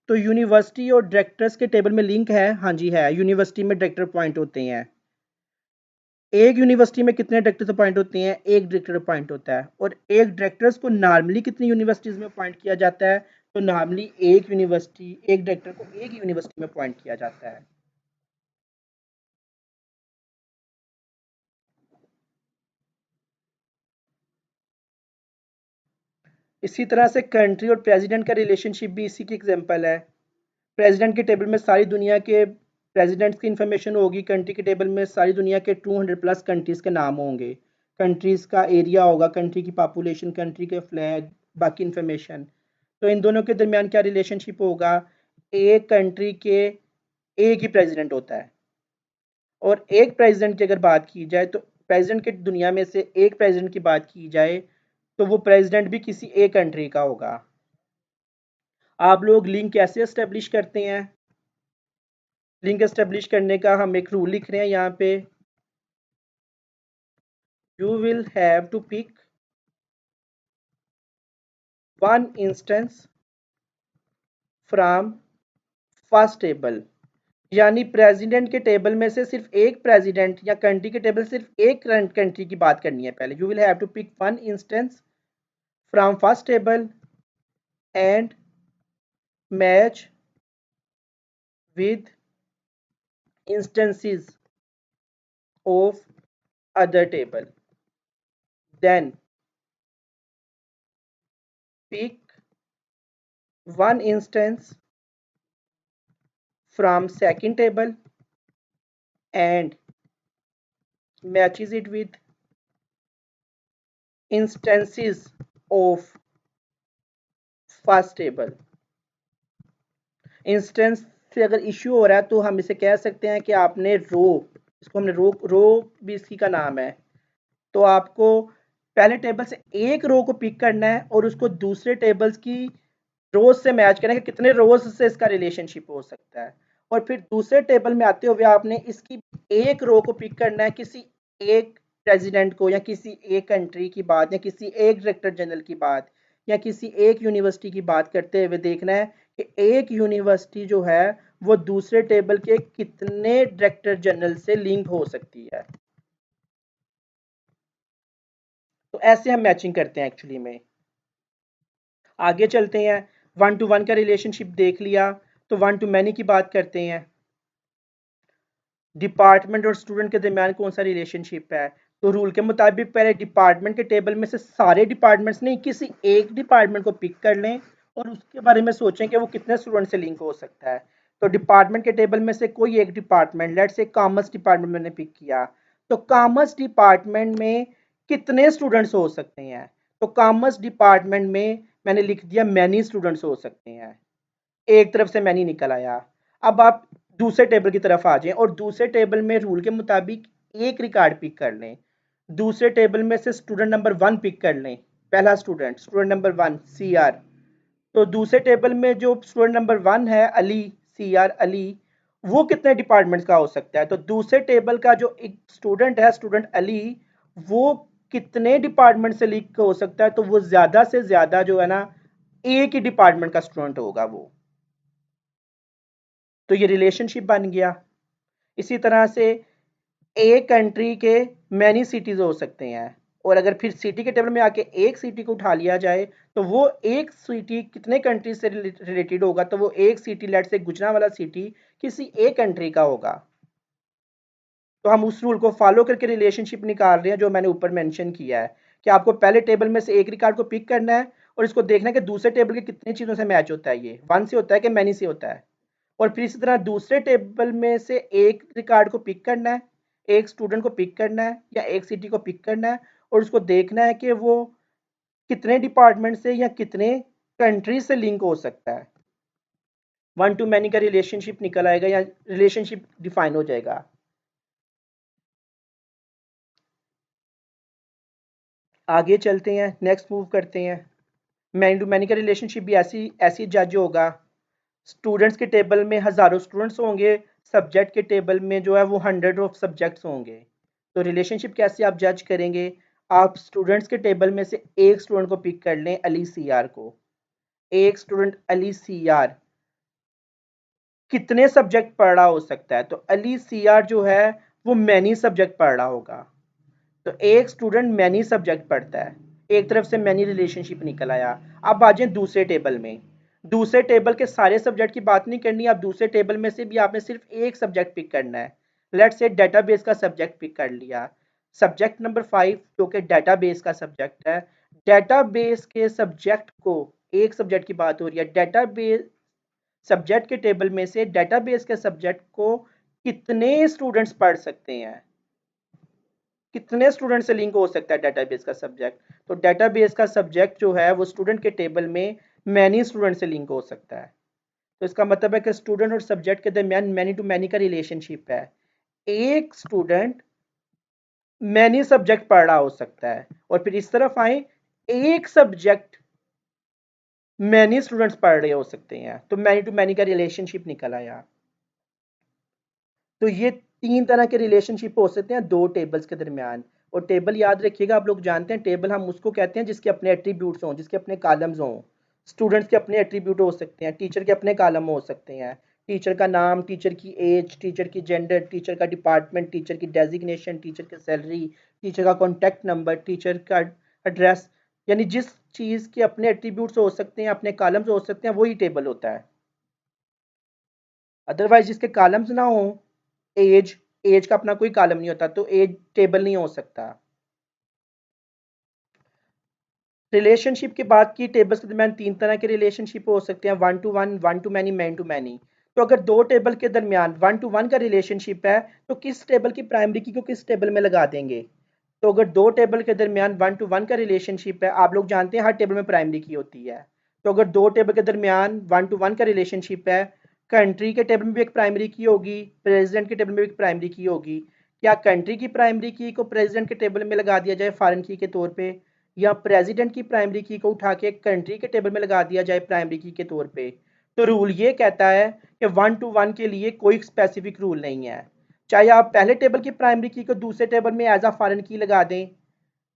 तो यूनिवर्सिटी और डायरेक्टर्स के टेबल में लिंक है, हाँ जी है, यूनिवर्सिटी में डायरेक्टर पॉइंट होते हैं। एक यूनिवर्सिटी में कितने डायरेक्टर अपॉइंट होते हैं, एक डायरेक्टर अपॉइंट होता है। और एक डायरेक्टर्स को नॉर्मली कितनी यूनिवर्सिटीज़ में अपॉइंट किया जाता है, तो नॉर्मली एक डायरेक्टर को एक यूनिवर्सिटी में अपॉइंट किया जाता है। इसी तरह से कंट्री और प्रेसिडेंट का रिलेशनशिप भी इसी की एग्जांपल है। प्रेसिडेंट के टेबल में सारी दुनिया के प्रेसिडेंट्स की इंफॉर्मेशन होगी, कंट्री के टेबल में सारी दुनिया के 200 प्लस कंट्रीज़ के नाम होंगे, कंट्रीज़ का एरिया होगा, कंट्री की पॉपुलेशन, कंट्री के फ्लैग, बाकी इंफॉर्मेशन। तो इन दोनों के दरमियान क्या रिलेशनशिप होगा, एक कंट्री के एक ही प्रेसिडेंट होता है। और एक प्रेसिडेंट की अगर बात की जाए, तो प्रेसिडेंट के दुनिया में से एक प्रेसिडेंट की बात की जाए, तो वो प्रेसिडेंट भी किसी एक कंट्री का होगा। आप लोग लिंक कैसे एस्टेब्लिश करते हैं, लिंक एस्टेब्लिश करने का हम एक रूल लिख रहे हैं यहाँ पे, you will have to pick one instance from first table. यानी प्रेसिडेंट के टेबल में से सिर्फ एक प्रेसिडेंट या कंट्री के टेबल सिर्फ एक कंट्री की बात करनी है पहले। You will have to pick one instance from first table and match with instances of other table, then pick one instance from second table and matches it with instances of first table। Instance से अगर issue हो रहा है तो हम इसे कह सकते हैं कि आपने रो, इसको हमने रो रो भी इसकी का नाम है, तो आपको पहले टेबल से एक रो को पिक करना है और उसको दूसरे टेबल्स की रोज से मैच करें कि कितने रोज से इसका रिलेशनशिप हो सकता है। और फिर दूसरे टेबल में आते हुए आपने इसकी एक रो को पिक करना है, किसी एक प्रेसिडेंट को या किसी एक कंट्री की बात या किसी एक डायरेक्टर जनरल की बात या किसी एक यूनिवर्सिटी की बात करते हुए देखना है कि एक यूनिवर्सिटी जो है वो दूसरे टेबल के कितने डायरेक्टर जनरल से लिंक हो सकती है। तो ऐसे हम मैचिंग करते हैं एक्चुअली में। आगे चलते हैं, 1 to 1 का रिलेशनशिप देख लिया, तो 1 to मैनी की बात करते हैं। डिपार्टमेंट और स्टूडेंट के दरमियान कौन सा रिलेशनशिप है, तो रूल के मुताबिक पहले डिपार्टमेंट के टेबल में से सारे डिपार्टमेंट्स नहीं, किसी एक डिपार्टमेंट को पिक कर लें और उसके बारे में सोचें कि वो कितने स्टूडेंट से लिंक हो सकता है। तो डिपार्टमेंट के टेबल में से कोई एक department, let's say commerce department मैंने पिक किया, तो कॉमर्स डिपार्टमेंट में कितने स्टूडेंट्स हो सकते हैं। तो कॉमर्स डिपार्टमेंट में मैंने लिख दिया मैनी स्टूडेंट्स हो सकते हैं, एक तरफ से मैनी निकल आया। अब आप दूसरे टेबल की तरफ आ जाएं और दूसरे टेबल में रूल के मुताबिक एक रिकॉर्ड पिक कर लें। दूसरे टेबल में से स्टूडेंट नंबर 1 पिक कर लें, पहला student, student number 1 C R. तो दूसरे टेबल में जो स्टूडेंट नंबर 1 है अली, सी आर अली, वो कितने डिपार्टमेंट्स का हो सकता है? तो दूसरे टेबल का जो एक स्टूडेंट है, स्टूडेंट अली, वो कितने डिपार्टमेंट से लिंक हो सकता है? तो वो ज्यादा से ज्यादा जो है ना एक ही डिपार्टमेंट का स्टूडेंट होगा वो। तो ये रिलेशनशिप बन गया। इसी तरह से एक कंट्री के मैनी सिटीज हो सकते हैं, और अगर फिर सिटी के टेबल में आके एक सिटी को उठा लिया जाए तो वो एक सिटी कितने कंट्री से रिलेटेड होगा? तो वो एक सिटी, लेट से गुजरांवाला सिटी, किसी एक कंट्री का होगा। तो हम उस रूल को फॉलो करके रिलेशनशिप निकाल रहे हैं जो मैंने ऊपर मेंशन किया है कि आपको पहले टेबल में से एक रिकॉर्ड को पिक करना है और इसको देखना है कि दूसरे टेबल के कितनी चीज़ों से मैच होता है, ये 1 से होता है कि मैनी से होता है। और फिर इसी तरह दूसरे टेबल में से एक रिकॉर्ड को पिक करना है, एक स्टूडेंट को पिक करना है या एक सिटी को पिक करना है और उसको देखना है कि वो कितने डिपार्टमेंट से या कितने कंट्री से लिंक हो सकता है। 1 टू मैनी का रिलेशनशिप निकल आएगा या रिलेशनशिप डिफाइन हो जाएगा। आगे चलते हैं, नेक्स्ट मूव करते हैं। मैनी टू मैनी का रिलेशनशिप भी ऐसी ऐसी जज होगा। स्टूडेंट्स के टेबल में हज़ारों स्टूडेंट्स होंगे, सब्जेक्ट के टेबल में जो है वो 100 ऑफ सब्जेक्ट्स होंगे। तो रिलेशनशिप कैसे आप जज करेंगे? आप स्टूडेंट्स के टेबल में से एक स्टूडेंट को पिक कर लें, अली सी आर को। एक स्टूडेंट अली सी आर कितने सब्जेक्ट पढ़ रहा हो सकता है? तो अली सी आर जो है वो मैनी सब्जेक्ट पढ़ रहा होगा। तो एक स्टूडेंट मैनी सब्जेक्ट पढ़ता है, एक तरफ से मैनी रिलेशनशिप निकल आया। अब आ जाए दूसरे टेबल में। दूसरे टेबल के सारे सब्जेक्ट की बात नहीं करनी, आप दूसरे टेबल में से भी आपने सिर्फ एक सब्जेक्ट पिक करना है। लेट्स से डेटाबेस का सब्जेक्ट पिक कर लिया, सब्जेक्ट नंबर 5 जो कि डेटाबेस का सब्जेक्ट है। डेटाबेस के सब्जेक्ट को, एक सब्जेक्ट की बात हो रही है, डेटाबेस सब्जेक्ट के टेबल में से डेटाबेस के सब्जेक्ट को कितने स्टूडेंट्स पढ़ सकते हैं? कितने स्टूडेंट से लिंक हो सकता है डेटाबेस का सब्जेक्ट? तो डेटाबेस का सब्जेक्ट जो है वो स्टूडेंट के टेबल में मैनी स्टूडेंट से लिंक हो सकता है। तो इसका मतलब है कि स्टूडेंट और सब्जेक्ट के दरमियान मैनी टू मैनी का रिलेशनशिप है। एक स्टूडेंट मैनी सब्जेक्ट पढ़ रहा हो सकता है, और फिर इस तरफ आए, एक सब्जेक्ट मैनी स्टूडेंट्स पढ़ रहे हो सकते हैं। तो मैनी टू मैनी का रिलेशनशिप निकल आया। तो ये 3 तरह के रिलेशनशिप हो सकते हैं दो टेबल्स के दरमियान। और टेबल याद रखिएगा, आप लोग जानते हैं टेबल हम उसको कहते हैं जिसके अपने एट्रीब्यूट्स हों, जिसके अपने कॉलम्स हों। स्टूडेंट्स के अपने एट्रीब्यूट हो सकते हैं, टीचर के अपने कॉलम हो सकते हैं। टीचर का नाम, टीचर की एज, टीचर की जेंडर, टीचर का डिपार्टमेंट, टीचर की डेजिग्नेशन, टीचर की सैलरी, टीचर का कॉन्टैक्ट नंबर, टीचर का एड्रेस। यानी जिस चीज़ के अपने एट्रीब्यूट्स हो सकते हैं, अपने कॉलम्स हो सकते हैं, वही टेबल होता है। अदरवाइज जिसके कॉलम्स ना हो, एज, एज का अपना कोई कॉलम नहीं होता, तो एज टेबल नहीं हो सकता। रिलेशनशिप की बात की, टेबल्स के दरमियान 3 तरह के रिलेशनशिप हो सकते हैं, 1 to 1, 1 to many, many to many. तो अगर दो टेबल के दरमियान 1 टू 1 का रिलेशनशिप है तो किस टेबल की प्राइमरी की को किस टेबल में लगा देंगे? तो अगर दो टेबल के दरमियान 1 टू 1 का रिलेशनशिप है, आप लोग जानते हैं हर टेबल में प्राइमरी की होती है। तो अगर दो टेबल के दरमियान 1 टू 1 का रिलेशनशिप है, कंट्री के टेबल में भी एक प्राइमरी की होगी, प्रेसिडेंट के टेबल में भी एक प्राइमरी की होगी। क्या कंट्री की प्राइमरी की को प्रेसिडेंट के टेबल में लगा दिया जाए फॉरेन की के तौर पे, या प्रेसिडेंट की प्राइमरी की को उठा के कंट्री के टेबल में लगा दिया जाए प्राइमरी की के तौर पे? तो रूल ये कहता है कि 1 टू 1 के लिए कोई स्पेसिफिक रूल नहीं है। चाहे आप पहले टेबल की प्राइमरी की को दूसरे टेबल में एज अ फॉरेन की लगा दें,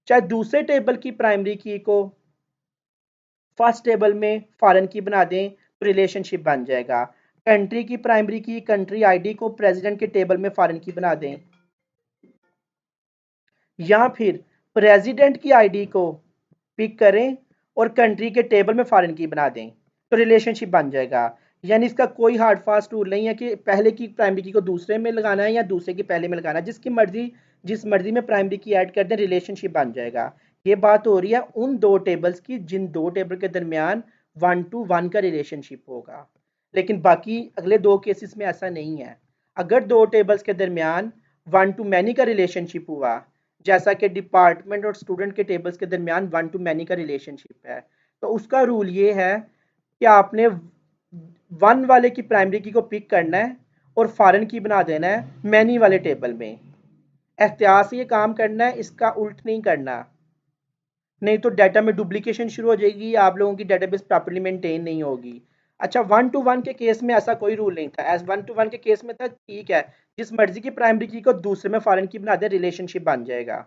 चाहे दूसरे टेबल की प्राइमरी की को फर्स्ट टेबल में फॉरेन की बना दें, तो रिलेशनशिप बन जाएगा। कंट्री की प्राइमरी की, कंट्री आईडी को प्रेसिडेंट के टेबल में फॉरेन की बना दें, या फिर प्रेसिडेंट की आईडी को पिक करें और कंट्री के टेबल में फॉरेन की बना दें, तो रिलेशनशिप बन जाएगा। यानी इसका कोई हार्ड फास्ट रूल नहीं है कि पहले की प्राइमरी की को दूसरे में लगाना है या दूसरे की पहले में लगाना है। जिसकी मर्जी, जिस मर्जी में प्राइमरी की ऐड कर दें, रिलेशनशिप बन जाएगा। ये बात हो रही है उन दो टेबल्स की जिन दो टेबल के दरमियान 1 टू 1 का रिलेशनशिप होगा। लेकिन बाकी अगले दो केसेस में ऐसा नहीं है। अगर दो टेबल्स के दरमियान 1 टू मैनी का रिलेशनशिप हुआ, जैसा कि डिपार्टमेंट और स्टूडेंट के टेबल्स के दरमियान 1 टू मैनी का रिलेशनशिप है, तो उसका रूल ये है कि आपने 1 वाले की प्राइमरी की को पिक करना है और फॉरेन की बना देना है मैनी वाले टेबल में। एहतियात से ये काम करना है, इसका उल्ट नहीं करना, नहीं तो डाटा में डुप्लीकेशन शुरू हो जाएगी, आप लोगों की डेटाबेस प्रॉपर्ली मेंटेन नहीं होगी। अच्छा, 1 to 1 के केस में ऐसा कोई रूल नहीं था। एज 1 to 1 के केस में था, ठीक है, जिस मर्जी की प्राइमरी की को दूसरे में फॉरेन की बना दे, रिलेशनशिप बन जाएगा।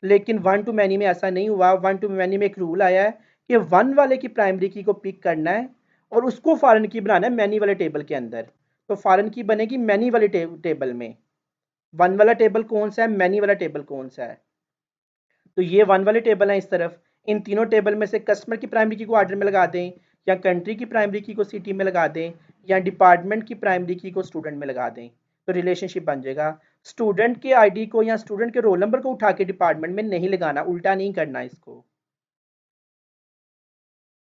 लेकिन 1 to many में ऐसा नहीं हुआ। 1 to many में एक रूल आया है कि 1 वाले की प्राइमरी की को पिक करना है और उसको फॉरेन की बनाना है मैनी वाले टेबल के अंदर। तो फॉरेन की बनेगी मैनी वाले टेबल में। 1 वाला टेबल कौन सा है, मैनी वाला टेबल कौन सा है। तो ये 1 वाले टेबल हैं इस तरफ। इन तीनों टेबल में से कस्टमर की प्राइमरी की को ऑर्डर में लगा दें, या कंट्री की प्राइमरी की को सिटी में लगा दें, या डिपार्टमेंट की प्राइमरी की को स्टूडेंट में लगा दें, तो रिलेशनशिप बन जाएगा। स्टूडेंट के आईडी को या स्टूडेंट के रोल नंबर को उठा के डिपार्टमेंट में नहीं लगाना, उल्टा नहीं करना इसको।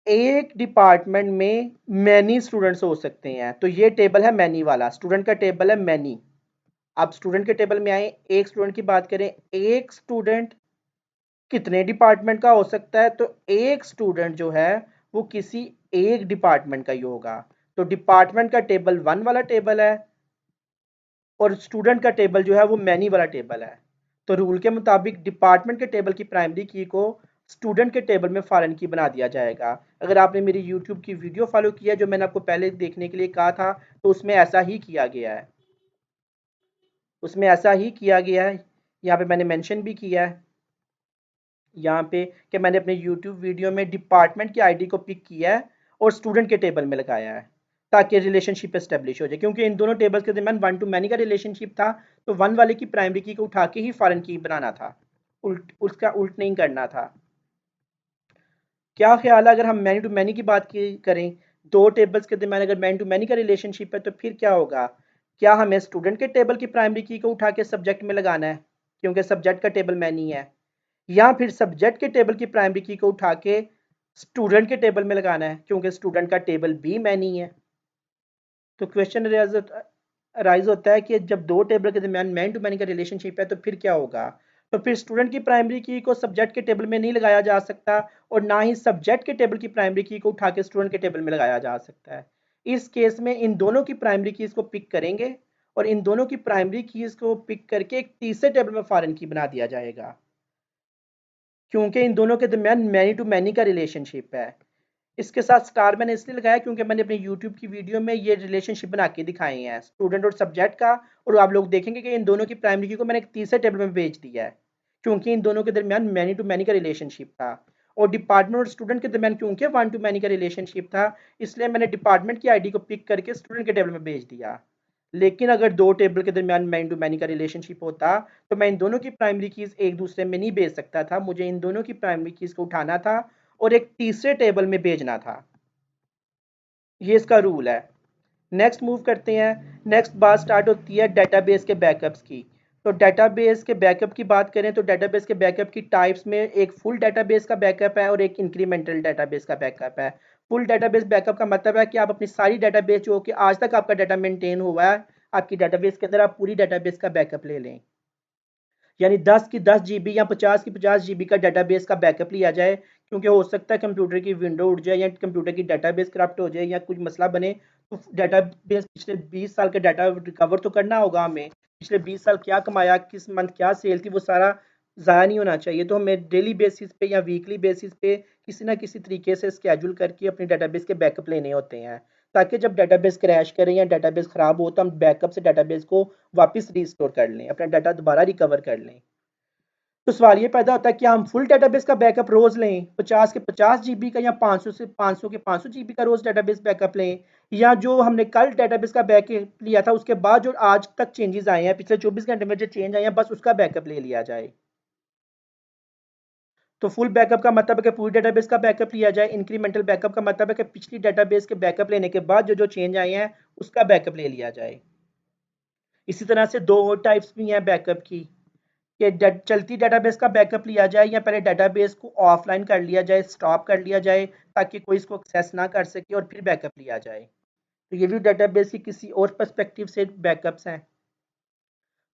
एक डिपार्टमेंट में मैनी स्टूडेंट्स हो सकते हैं, तो ये टेबल है मैनी वाला, स्टूडेंट का टेबल है मैनी। आप स्टूडेंट के टेबल में आए, एक स्टूडेंट की बात करें, एक स्टूडेंट कितने डिपार्टमेंट का हो सकता है, तो एक स्टूडेंट जो है वो किसी एक डिपार्टमेंट का ही होगा। तो डिपार्टमेंट का टेबल 1 वाला टेबल है और स्टूडेंट का टेबल जो है वो मैनी वाला टेबल है। तो रूल के मुताबिक डिपार्टमेंट के टेबल की प्राइमरी की को स्टूडेंट के टेबल में फॉरेन की बना दिया जाएगा। अगर आपने मेरी यूट्यूब की वीडियो फॉलो किया जो मैंने आपको पहले देखने के लिए कहा था, तो उसमें ऐसा ही किया गया है, उसमें ऐसा ही किया गया है। यहाँ पे मैंने मेंशन भी किया है यहाँ पे कि मैंने अपने YouTube वीडियो में डिपार्टमेंट की आईडी को पिक किया है और स्टूडेंट के टेबल में लगाया है, ताकि रिलेशनशिप एस्टेब्लिश हो जाए। क्योंकि इन दोनों टेबल्स के दरमियान 1 to many का रिलेशनशिप था, तो 1 वाले की प्राइमरी की को उठा के ही फॉरेन की बनाना था, उसका उल्ट नहीं करना था। क्या ख्याल है अगर हम मैनी टू मैनी की बात करें, दो टेबल्स के दरमियान अगर मैनी टू मैनी का रिलेशनशिप है, तो फिर क्या होगा। क्या हमें स्टूडेंट के टेबल की प्राइमरी की को उठा के सब्जेक्ट में लगाना है, क्योंकि सब्जेक्ट का टेबल मैनी है, या फिर सब्जेक्ट के टेबल की प्राइमरी की को उठा के स्टूडेंट के टेबल में लगाना है, क्योंकि स्टूडेंट का टेबल भी मैनी है। तो क्वेश्चन राइज होता है कि जब दो टेबल के दरमियान मैन टू मैन का रिलेशनशिप है, तो फिर क्या होगा। तो फिर स्टूडेंट की प्राइमरी की को सब्जेक्ट के टेबल में नहीं लगाया जा सकता, और ना ही सब्जेक्ट के टेबल की प्राइमरी की को उठा के स्टूडेंट के टेबल में लगाया जा सकता है। इस केस में इन दोनों की प्राइमरी कीज को पिक करेंगे और इन दोनों की प्राइमरी कीज को पिक करके एक तीसरे टेबल में फॉरेन की बना दिया जाएगा, क्योंकि इन दोनों के दरमियान मैनी टू मैनी का रिलेशनशिप है। इसके साथ स्टार मैंने इसलिए लगाया क्योंकि मैंने अपने यूट्यूब की वीडियो में ये रिलेशनशिप बना के दिखाए हैं स्टूडेंट और सब्जेक्ट का, और आप लोग देखेंगे कि इन दोनों की प्राइमरी की को मैंने एक तीसरे टेबल में भेज दिया है, क्योंकि इन दोनों के दरमियान मैनी टू मैनी का रिलेशनशिप था। और डिपार्टमेंट और स्टूडेंट के दरमियान क्योंकि 1 to many का रिलेशनशिप था, इसलिए मैंने डिपार्टमेंट की आईडी को पिक करके स्टूडेंट के टेबल में भेज दिया। लेकिन अगर दो टेबल के दरमियान मैन टू मैनी का रिलेशनशिप होता, तो मैं इन दोनों की प्राइमरी कीज एक दूसरे में नहीं भेज सकता था, मुझे इन दोनों की प्राइमरी कीज को उठाना था और एक तीसरे टेबल में भेजना था। ये इसका रूल है। नेक्स्ट मूव करते हैं। नेक्स्ट बात स्टार्ट होती है डेटाबेस के बैकअप्स की। तो डेटाबेस के बैकअप की बात करें तो डेटाबेस के बैकअप की टाइप्स में एक फुल डेटाबेस का बैकअप है और एक इंक्रीमेंटल डेटाबेस का बैकअप है। फुल डेटाबेस बैकअप का मतलब है कि आप अपनी सारी डेटाबेस जो कि आज तक आपका डाटा मेंटेन हुआ है आपकी डेटाबेस के अंदर, आप पूरी डेटाबेस का बैकअप ले लें। यानी 10 की 10 जीबी या 50 की 50 जीबी का डाटाबेस का बैकअप लिया जाए, क्योंकि हो सकता है कंप्यूटर की विंडो उड़ जाए या कंप्यूटर की डाटाबेस करप्ट हो जाए या कुछ मसला बने, तो डाटाबेस पिछले 20 साल का डाटा रिकवर तो करना होगा हमें। पिछले 20 साल क्या कमाया, किस मंथ क्या सेल थी, वो सारा ज़ाया नहीं होना चाहिए। तो हमें डेली बेसिस पे या वीकली बेसिस पे किसी ना किसी तरीके से स्केड्यूल करके अपने डाटाबेस के बैकअप लेने होते हैं, ताकि जब डाटाबेस क्रैश करें या डाटाबेस ख़राब हो तो हम बैकअप से डाटाबेस को वापस रिस्टोर कर लें, अपना डाटा दोबारा रिकवर कर लें। तो सवाल ये पैदा होता है कि हम फुल डेटाबेस का बैकअप रोज लें, 50 के 50 जीबी का, या 500 से 500 के 500 जीबी का रोज डेटाबेस बैकअप लें, या जो हमने कल डेटाबेस का बैकअप लिया था उसके बाद जो आज तक चेंजेस आए हैं, पिछले 24 घंटे में जो चेंज आए हैं, बस उसका बैकअप ले लिया जाए। तो फुल बैकअप का मतलब है कि पूरी डेटाबेस का बैकअप लिया जाए। इंक्रीमेंटल बैकअप का मतलब है कि पिछली डेटाबेस के बैकअप लेने के बाद जो जो चेंज आए हैं उसका बैकअप ले लिया जाए। इसी तरह से दो और टाइप्स भी हैं बैकअप की, कि चलती डेटाबेस का बैकअप लिया जाए या पहले डेटाबेस को ऑफलाइन कर लिया जाए, स्टॉप कर लिया जाए ताकि कोई इसको एक्सेस ना कर सके, और फिर बैकअप लिया जाए। तो ये भी डेटाबेस की किसी और पर्सपेक्टिव से बैकअप्स हैं।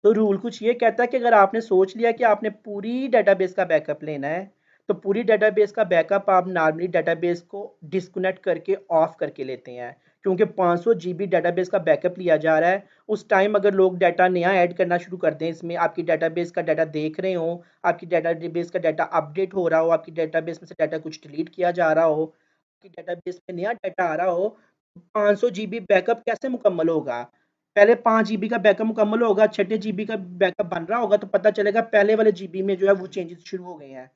तो रूल कुछ ये कहता है कि अगर आपने सोच लिया कि आपने पूरी डेटाबेस का बैकअप लेना है, तो पूरी डेटाबेस का बैकअप आप नॉर्मली डेटाबेस को डिस्कनेक्ट करके ऑफ करके लेते हैं, क्योंकि 500 जीबी डेटाबेस का बैकअप लिया जा रहा है। उस टाइम अगर लोग डाटा नया ऐड करना शुरू कर दें, इसमें आपकी डेटाबेस का डाटा देख रहे हो, आपकी डेटाबेस का डाटा अपडेट हो रहा हो, आपकी डेटाबेस में से डाटा कुछ डिलीट किया जा रहा हो, आपकी डेटाबेस में नया डाटा आ रहा हो, 500 जीबी बैकअप कैसे मुकम्मल होगा? पहले 5 जीबी का बैकअप मुकम्मल होगा, छठे जीबी का बैकअप बन रहा होगा, तो पता चलेगा पहले वाले जीबी में जो है वो चेंजेस शुरू हो गए हैं।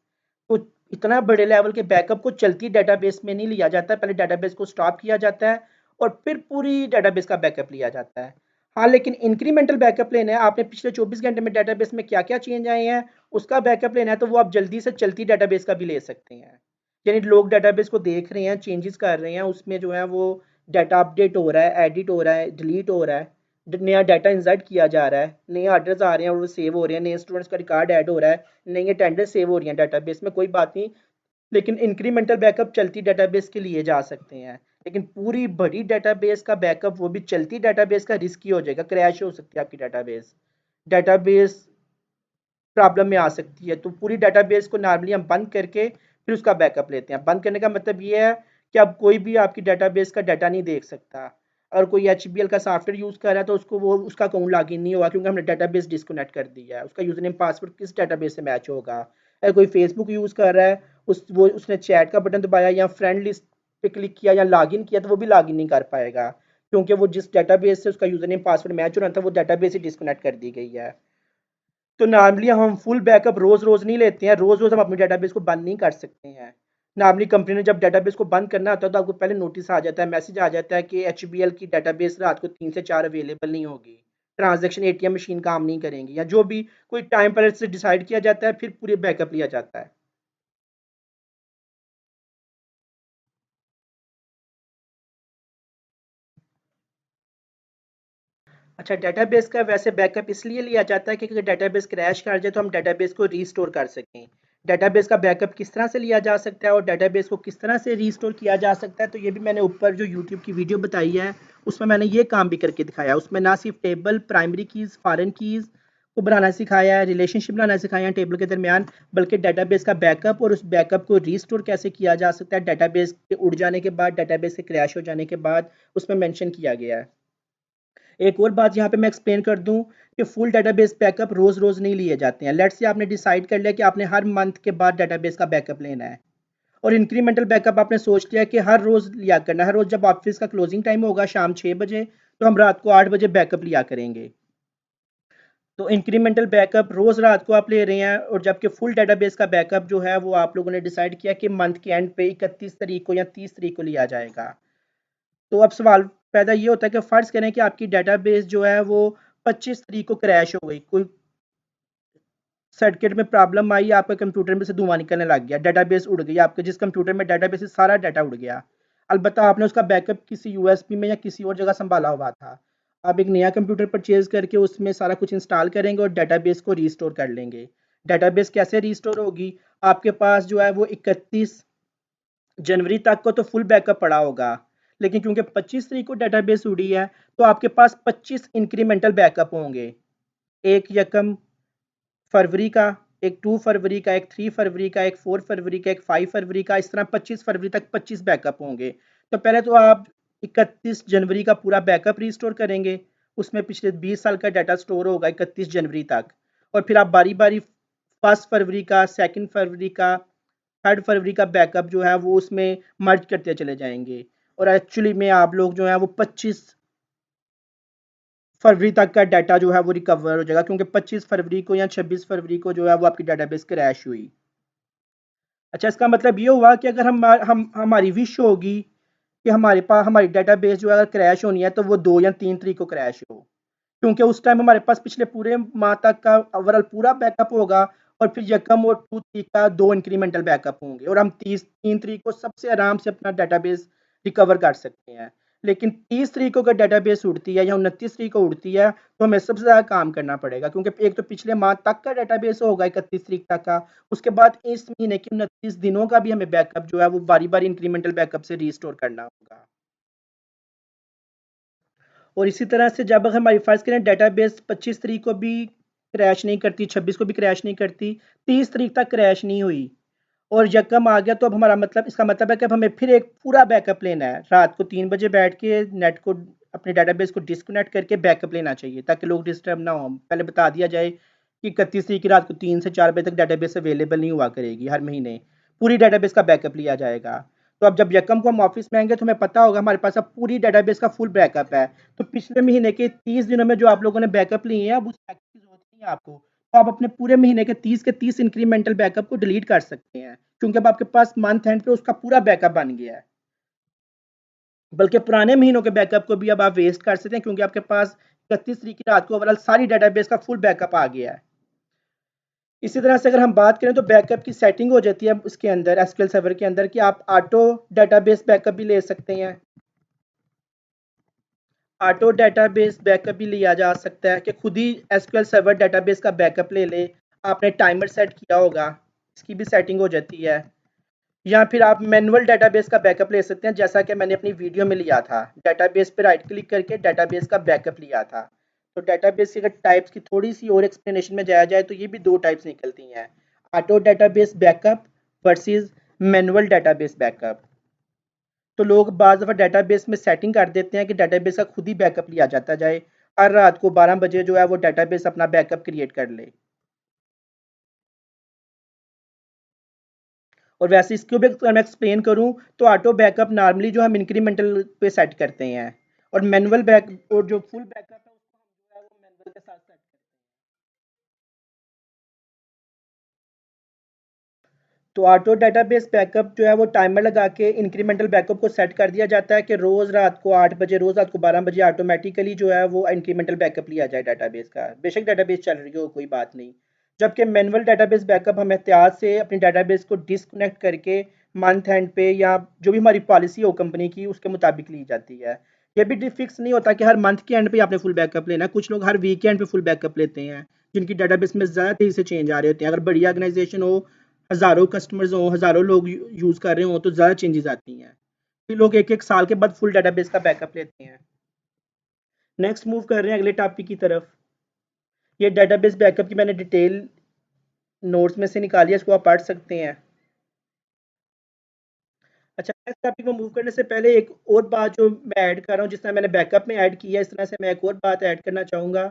तो इतना बड़े लेवल के बैकअप को चलती डेटाबेस में नहीं लिया जाता है, पहले डेटाबेस को स्टॉप किया जाता है और फिर पूरी डेटाबेस का बैकअप लिया जाता है। हाँ, लेकिन इंक्रीमेंटल बैकअप लेना है, आपने पिछले 24 घंटे में डेटाबेस में क्या क्या चेंज आए हैं उसका बैकअप लेना है, तो वो आप जल्दी से चलती डेटाबेस का भी ले सकते हैं। यानी लोग डेटाबेस को देख रहे हैं, चेंजेस कर रहे हैं, उसमें जो है वो डाटा अपडेट हो रहा है, एडिट हो रहा है, डिलीट हो रहा है, नया डाटा इंसर्ट किया जा रहा है, नए ऑर्डर्स आ रहे हैं और वो सेव हो रहे हैं, नए स्टूडेंट्स का रिकॉर्ड ऐड हो रहा है, नई अटेंडेंस सेव हो रही है डाटाबेस में, कोई बात नहीं। लेकिन इंक्रीमेंटल बैकअप चलती डेटाबेस के लिए जा सकते हैं, लेकिन पूरी बड़ी डेटाबेस का बैकअप वो भी चलती डेटाबेस का रिस्की हो जाएगा, क्रैश हो सकती है आपकी डेटाबेस, डेटाबेस प्रॉब्लम में आ सकती है। तो पूरी डेटाबेस को नॉर्मली हम बंद करके फिर उसका बैकअप लेते हैं। बंद करने का मतलब ये है कि अब कोई भी आपकी डेटाबेस का डाटा नहीं देख सकता। अगर कोई HBL का सॉफ्टवेयर यूज़ कर रहा है तो उसको वो उसका अकाउंट लॉगिन नहीं होगा, क्योंकि हमने डेटाबेस डिस्कनेक्ट कर दिया है। उसका यूजर नेम पासवर्ड किस डेटाबेस से मैच होगा? अगर कोई फेसबुक यूज़ कर रहा है, उसने चैट का बटन दबाया या फ्रेंड लिस्ट पे क्लिक किया या लॉगिन किया, तो वो भी लॉगिन नहीं कर पाएगा, क्योंकि वो जिस डेटाबेस से उसका यूजर नेम पासवर्ड मैच हो रहा था वो डेटाबेस ही डिस्कनेक्ट कर दी गई है। तो नॉर्मली हम फुल बैकअप रोज रोज नहीं लेते हैं, रोज रोज हम अपनी डेटाबेस को बंद नहीं कर सकते हैं। नॉर्मली कंपनी ने जब डेटाबेस को बंद करना होता है तो आपको पहले नोटिस आ जाता है, मैसेज आ जाता है कि HBL की डेटाबेस रात को 3 से 4 अवेलेबल नहीं होगी, ट्रांजैक्शन ATM मशीन काम नहीं करेंगी, या जो भी कोई टाइम पीरियड से डिसाइड किया जाता है, फिर पूरे बैकअप लिया जाता है। अच्छा, डेटाबेस का वैसे बैकअप इसलिए लिया जाता है कि अगर डेटाबेस क्रैश कर जाए तो हम डेटाबेस को रीस्टोर कर सकें। डेटाबेस का बैकअप किस तरह से लिया जा सकता है और डेटाबेस को किस तरह से रीस्टोर किया जा सकता है, तो ये भी मैंने ऊपर जो यूट्यूब की वीडियो बताई है उसमें मैंने ये काम भी करके दिखाया है। उसमें ना सिर्फ table, primary keys, foreign keys को बनाना सिखाया है, रिलेशनशिप बनाना सिखाया है टेबल के दरमियान, बल्कि डेटाबेस का बैकअप और उस बैकअप को रीस्टोर कैसे किया जा सकता है डेटाबेस के उड़ जाने के बाद, डेटाबेस के क्रैश हो जाने के बाद, उसमें मेंशन किया गया है। एक और बात यहाँ पे मैं एक्सप्लेन कर दूं कि फुल डेटाबेस बैकअप रोज रोज नहीं लिए जाते हैं। लेट्स से आपने डिसाइड कर लिया कि आपने हर मंथ के बाद डेटाबेस का बैकअप लेना है, और इंक्रीमेंटल बैकअप आपने सोच लिया कि हर रोज लिया करना, हर रोज जब ऑफिस का क्लोजिंग टाइम होगा शाम 6 बजे, तो हम रात को 8 बजे बैकअप लिया करेंगे। तो इंक्रीमेंटल बैकअप रोज रात को आप ले रहे हैं, और जबकि फुल डेटाबेस का बैकअप जो है वो आप लोगों ने डिसाइड किया कि मंथ के एंड पे 31 तारीख को या 30 तारीख को लिया जाएगा। तो अब सवाल पैदा ये होता है कि फ़र्ज़ करें कि आपकी डेटाबेस जो है वो 25 तारीख को क्रैश हो गई, कोई सर्किट में प्रॉब्लम आई, आपके कंप्यूटर में से धुआं निकलने लग गया, डेटाबेस उड़ गई, आपके जिस कंप्यूटर में डेटाबेस है सारा डाटा उड़ गया। अलबत्ता आपने उसका बैकअप किसी USB में या किसी और जगह संभाला हुआ था। आप एक नया कंप्यूटर परचेज करके उसमें सारा कुछ इंस्टॉल करेंगे और डेटाबेस को रीस्टोर कर लेंगे। डेटाबेस कैसे रीस्टोर होगी? आपके पास जो है वो 31 जनवरी तक को तो फुल बैकअप पड़ा होगा, लेकिन क्योंकि 25 तारीख को डेटाबेस उड़ी है, तो आपके पास 25 इंक्रीमेंटल बैकअप होंगे। एक यकम फरवरी का, एक 2 फरवरी का, एक 3 फरवरी का, एक 4 फरवरी का, एक 5 फरवरी का, इस तरह 25 फरवरी तक 25 बैकअप होंगे। तो पहले तो आप 31 जनवरी का पूरा बैकअप रिस्टोर करेंगे, उसमें पिछले 20 साल का डाटा स्टोर होगा 31 जनवरी तक, और फिर आप बारी बारी 1 फरवरी का, 2 फरवरी का, 3 फरवरी का बैकअप जो है वो उसमें मर्ज करते चले जाएंगे, और एक्चुअली में आप लोग जो है वो 25 फरवरी तक का डाटा जो है वो रिकवर हो जाएगा, क्योंकि 25 फरवरी को या 26 फरवरी को जो है वो आपकी डेटाबेस क्रैश हुई। अच्छा, इसका मतलब ये हुआ कि अगर हम हमारी विश होगी कि हमारे पास हमारी डेटाबेस जो है अगर क्रैश होनी है तो वो 2 या 3 तारीख को क्रैश हो, क्योंकि उस टाइम हमारे पास पिछले पूरे माह तक का ओवरऑल पूरा बैकअप होगा, और फिर यकम और 2 तारीख का 2 इंक्रीमेंटल बैकअप होंगे, और हम 3 तारीख को सबसे आराम से अपना डेटाबेस रिकवर कर सकते हैं। लेकिन 30 तारीख को अगर डेटाबेस उड़ती है या 29 तारीख को उड़ती है, तो हमें सबसे ज़्यादा काम करना पड़ेगा, क्योंकि एक तो पिछले माह तक का डेटाबेस होगा 31 तारीख तक का, उसके बाद इस महीने के 29 दिनों का भी हमें बैकअप जो है वो बारी-बारी इंक्रीमेंटल बैकअप से रीस्टोर करना होगा। और इसी तरह से जब हमारी फ़र्ज़ करें डेटाबेस 25 तारीख को भी क्रैश नहीं करती, 26 को भी क्रैश नहीं करती, 30 तारीख तक क्रैश नहीं हुई, और यकम आ गया तो अब हमारा मतलब इसका मतलब है कि अब हमें फिर एक पूरा बैकअप लेना है। रात को 3 बजे बैठ के नेट को अपने डेटाबेस को डिस्कनेक्ट करके बैकअप लेना चाहिए ताकि लोग डिस्टर्ब ना हो। पहले बता दिया जाए कि 31 तारीख की रात को 3 से 4 बजे तक डेटाबेस अवेलेबल नहीं हुआ करेगी हर महीने। पूरी डेटाबेस का बैकअप लिया जाएगा। तो अब जब यकम को हम ऑफिस में आएंगे तो हमें पता होगा हमारे पास अब पूरी डेटाबेस का फुल बैकअप है। तो पिछले महीने के 30 दिनों में जो आप लोगों ने बैकअप लिए हैं अब उस बैकअप की जरूरत नहीं है आपको। तो आप अपने पूरे महीने के 30 इंक्रीमेंटल बैकअप को डिलीट कर सकते हैं क्योंकि अब आपके पास मंथ एंड पे उसका पूरा बैकअप बन गया है। बल्कि पुराने महीनों के बैकअप को भी अब आप वेस्ट कर सकते हैं क्योंकि आपके पास 31 तारीख की रात को ओवरऑल सारी डेटाबेस का फुल बैकअप आ गया है। इसी तरह से अगर हम बात करें तो बैकअप की सेटिंग हो जाती है उसके अंदर एसक्यूएल सर्वर के अंदर कि आप ऑटो डेटाबेस बैकअप भी ले सकते हैं। ऑटो डेटाबेस बैकअप भी लिया जा सकता है कि खुद ही एसक्यूएल सर्वर डेटाबेस का बैकअप ले ले। आपने टाइमर सेट किया होगा, इसकी भी सेटिंग हो जाती है। या फिर आप मैनुअल डेटाबेस का बैकअप ले सकते हैं जैसा कि मैंने अपनी वीडियो में लिया था। डेटाबेस पे राइट क्लिक करके डेटाबेस का बैकअप लिया था। तो डेटाबेस की अगर टाइप्स की थोड़ी सी और एक्सप्लेनेशन में जाया जाए तो ये भी दो टाइप्स निकलती हैं, auto database backup versus manual database backup. तो लोग बाज़ दफ़ा डेटाबेस में सेटिंग कर देते हैं कि डेटाबेस का खुद ही बैकअप लिया जाता जाए, हर रात को 12 बजे जो है वो डेटाबेस अपना बैकअप क्रिएट कर ले। और वैसे इसको भी अगर मैं एक्सप्लेन करूँ तो ऑटो बैकअप नॉर्मली जो हम इंक्रीमेंटल पे सेट करते हैं और मैनुअल बैक और जो फुल बैकअप है उसको हम जो है वो मैनुअल के साथ सेट करते हैं। तो ऑटो डेटाबेस बैकअप जो है वो टाइमर लगा के इंक्रीमेंटल बैकअप को सेट कर दिया जाता है कि रोज़ रात को 8 बजे रोज़ रात को 12 बजे ऑटोमेटिकली जो है वो इंक्रीमेंटल बैकअप लिया जाए डेटाबेस का, बेशक डेटाबेस चल रही हो कोई बात नहीं। जबकि मैनुअल डेटाबेस बैकअप हम एहतियात से अपनी डेटाबेस को डिसकनेक्ट करके मंथ एंड पे या जो भी हमारी पॉलिसी हो कंपनी की उसके मुताबिक ली जाती है। ये भी फिक्स नहीं होता कि हर मंथ के एंड पे आपने फुल बैकअप लेना है। कुछ लोग हर वीक एंड पे फुल बैकअप लेते हैं जिनकी डेटाबेस में ज़्यादा तेज़ी से चेंज आ रहे होते हैं। अगर बड़ी ऑर्गेनाइजेशन हो, हज़ारों कस्टमर्स हो, हज़ारों लोग यूज़ कर रहे हो तो ज़्यादा चेंजेस आती हैं। फिर लोग एक एक साल के बाद फुल डेटाबेस का बैकअप लेते हैं। नेक्स्ट मूव कर रहे हैं अगले टॉपिक की तरफ। ये डेटाबेस बैकअप की मैंने डिटेल नोट्स में से निकाली है, इसको आप पढ़ सकते हैं। अच्छा, नेक्स्ट टॉपिक में मूव करने से पहले एक और बात जो मैं ऐड कर रहा हूँ, जिस तरह मैंने बैकअप में ऐड किया है इस तरह से मैं एक और बात ऐड करना चाहूँगा।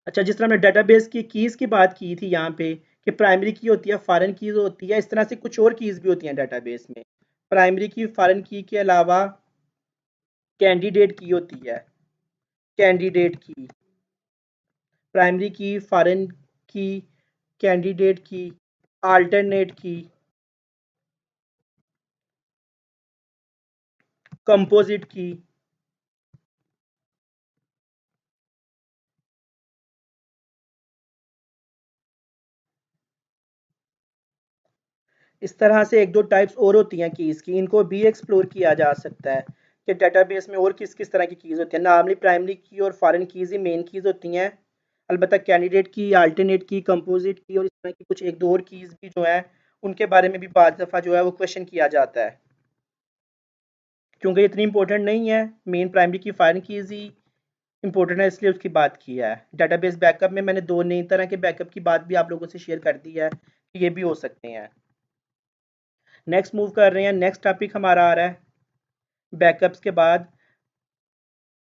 अच्छा, जिस तरह हमने डेटाबेस की कीज़ की बात की थी यहाँ पे कि प्राइमरी की होती है, फॉरेन कीज़ होती है, इस तरह से कुछ और कीज़ भी होती हैं डेटाबेस में। प्राइमरी की, फॉरेन की के अलावा कैंडिडेट की होती है, कैंडिडेट की, प्राइमरी की, फॉरेन की, कैंडिडेट की, अल्टरनेट की, कंपोजिट की। इस तरह से एक दो टाइप्स और होती हैं कीज़ की, इनको भी एक्सप्लोर किया जा सकता है कि डेटाबेस में और किस किस तरह की कीज़ होती हैं। नॉर्मली प्राइमरी की और फॉरेन कीज़ ही मेन कीज़ होती हैं। अलबत्ता कैंडिडेट की, अल्टरनेट की, कंपोजिट की और इस तरह की कुछ एक दो और कीज़ भी जो है उनके बारे में भी बाद दफ़ा जो है वो क्वेश्चन किया जाता है क्योंकि इतनी इंपॉर्टेंट नहीं है। मेन प्राइमरी की फॉरेन कीज़ ही इंपॉर्टेंट है इसलिए उसकी बात की है। डेटाबेस बैकअप में मैंने दो नई तरह के बैकअप की बात भी आप लोगों से शेयर कर दी है कि ये भी हो सकते हैं। नेक्स्ट मूव कर रहे हैं, नेक्स्ट टॉपिक हमारा आ रहा है बैकअप्स के बाद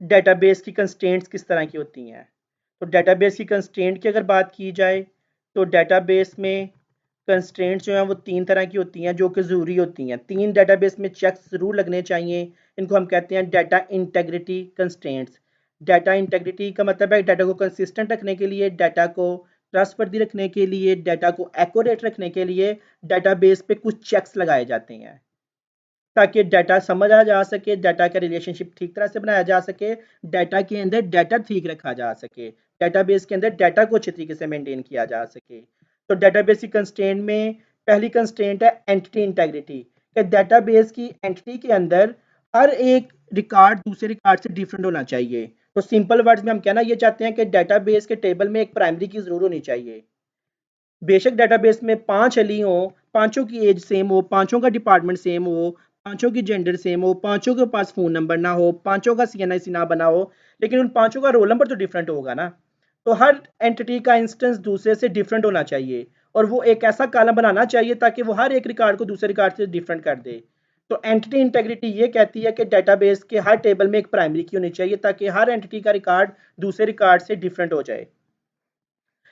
डेटाबेस की कंस्ट्रेंट्स किस तरह की होती हैं। तो डेटाबेस की कंस्ट्रेंट की अगर बात की जाए तो डेटाबेस में कंस्ट्रेंट्स जो हैं वो तीन तरह की होती हैं जो कि ज़रूरी होती हैं। तीन डेटाबेस में चेक्स ज़रूर लगने चाहिए। इनको हम कहते हैं data integrity constraints. Data integrity का मतलब है डाटा को कंसिस्टेंट रखने के लिए, डाटा को ट्रस्टवर्दी रखने के लिए, डाटा को एक्यूरेट रखने के लिए डेटाबेस पे कुछ चेक्स लगाए जाते हैं ताकि डाटा समझा जा सके, डाटा का रिलेशनशिप ठीक तरह से बनाया जा सके, डाटा के अंदर डाटा ठीक रखा जा सके, डेटाबेस के अंदर डाटा को अच्छी तरीके से मेंटेन किया जा सके। तो डेटाबेस की कंस्ट्रेंट में पहली कंस्ट्रेंट है एंटिटी इंटेग्रिटी कि डेटाबेस की एंटिटी के अंदर हर एक रिकॉर्ड दूसरे रिकॉर्ड से डिफरेंट होना चाहिए। तो सिंपल वर्ड्स में हम कहना ये चाहते हैं कि डेटाबेस के टेबल में एक प्राइमरी की जरूर होनी चाहिए। बेशक डेटाबेस में 5 अली हों, पाँचों की एज सेम हो, पाँचों का डिपार्टमेंट सेम हो, पाँचों की जेंडर सेम हो, पाँचों के पास फ़ोन नंबर ना हो, पाँचों का सीएनआईसी ना बना हो, लेकिन उन पाँचों का रोल नंबर तो डिफरेंट होगा ना। तो हर एंटिटी का इंस्टेंस दूसरे से डिफरेंट होना चाहिए और वो एक ऐसा कॉलम बनाना चाहिए ताकि वो हर एक रिकॉर्ड को दूसरे रिकॉर्ड से डिफरेंट कर दे। तो एंटिटी इंटेग्रिटी ये कहती है कि डेटाबेस के हर टेबल में एक प्राइमरी की होनी चाहिए ताकि हर एंटिटी का रिकॉर्ड दूसरे रिकॉर्ड से डिफरेंट हो जाए।